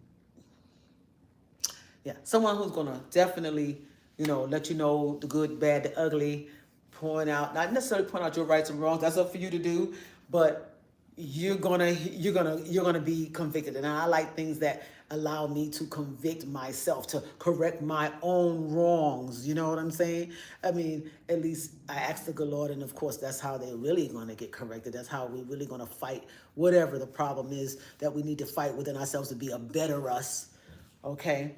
yeah, someone who's gonna definitely, you know, let you know the good, bad, the ugly, not necessarily point out your rights and wrongs. That's up for you to do, but you're gonna be convicted. And I like things that allow me to convict myself, to correct my own wrongs. You know what I'm saying? I mean, at least I ask the good Lord, and of course that's how they're really gonna get corrected. That's how we're really gonna fight whatever the problem is that we need to fight within ourselves to be a better us. Okay?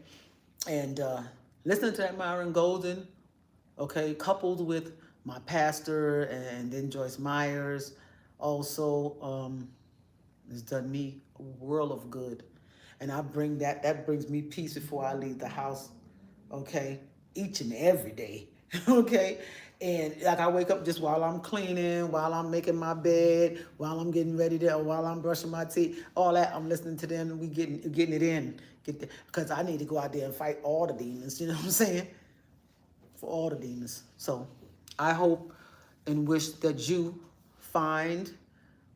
And listening to that Myron Golden, okay, coupled with my pastor and then Joyce Myers, also has done me a world of good. And I bring that brings me peace before I leave the house, okay, each and every day, okay? And like I wake up just while I'm cleaning, while I'm making my bed, while I'm getting ready to, while I'm brushing my teeth, all that, I'm listening to them and we getting it in. Because I need to go out there and fight all the demons, you know what I'm saying? For all the demons. So I hope and wish that you find,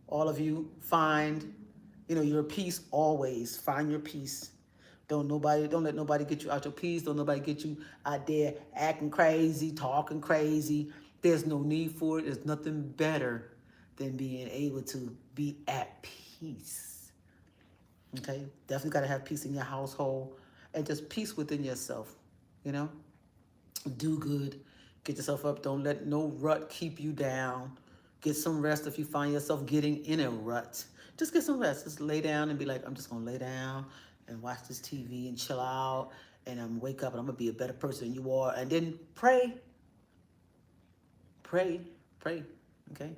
all of you find, your peace always. Find your peace. Don't let nobody get you out your peace. Don't nobody get you out there acting crazy, talking crazy. There's no need for it. There's nothing better than being able to be at peace. Okay? Definitely got to have peace in your household and just peace within yourself. You know? Do good. Get yourself up. Don't let no rut keep you down. Get some rest if you find yourself getting in a rut. Just get some rest. Just lay down and be like, I'm just going to lay down and watch this TV and chill out. And I'm wake up and I'm going to be a better person than you are. And then pray. Pray. Pray. Okay?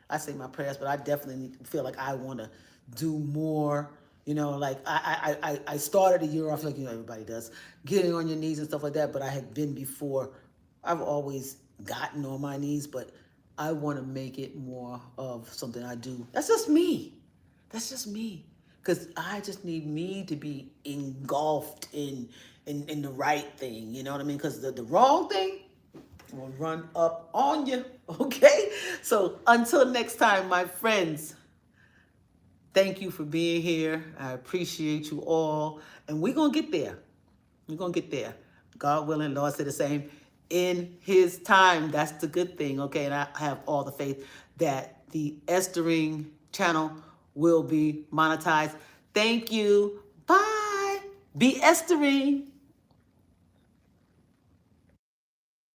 I say my prayers, but I definitely feel like I want to do more. Like I started the year off like everybody does, getting on your knees and stuff like that. But I had been before. I've always gotten on my knees, but I want to make it more of something I do. That's just me. That's just me. Because I just need me to be engulfed in the right thing. You know what I mean? Because the wrong thing will run up on you. Okay? So until next time, my friends, thank you for being here. I appreciate you all. And we're going to get there. We're going to get there. God willing, Lord said the same. In his time, that's the good thing, okay? And I have all the faith that the Esthering channel will be monetized. Thank you. Bye. Be Esthering.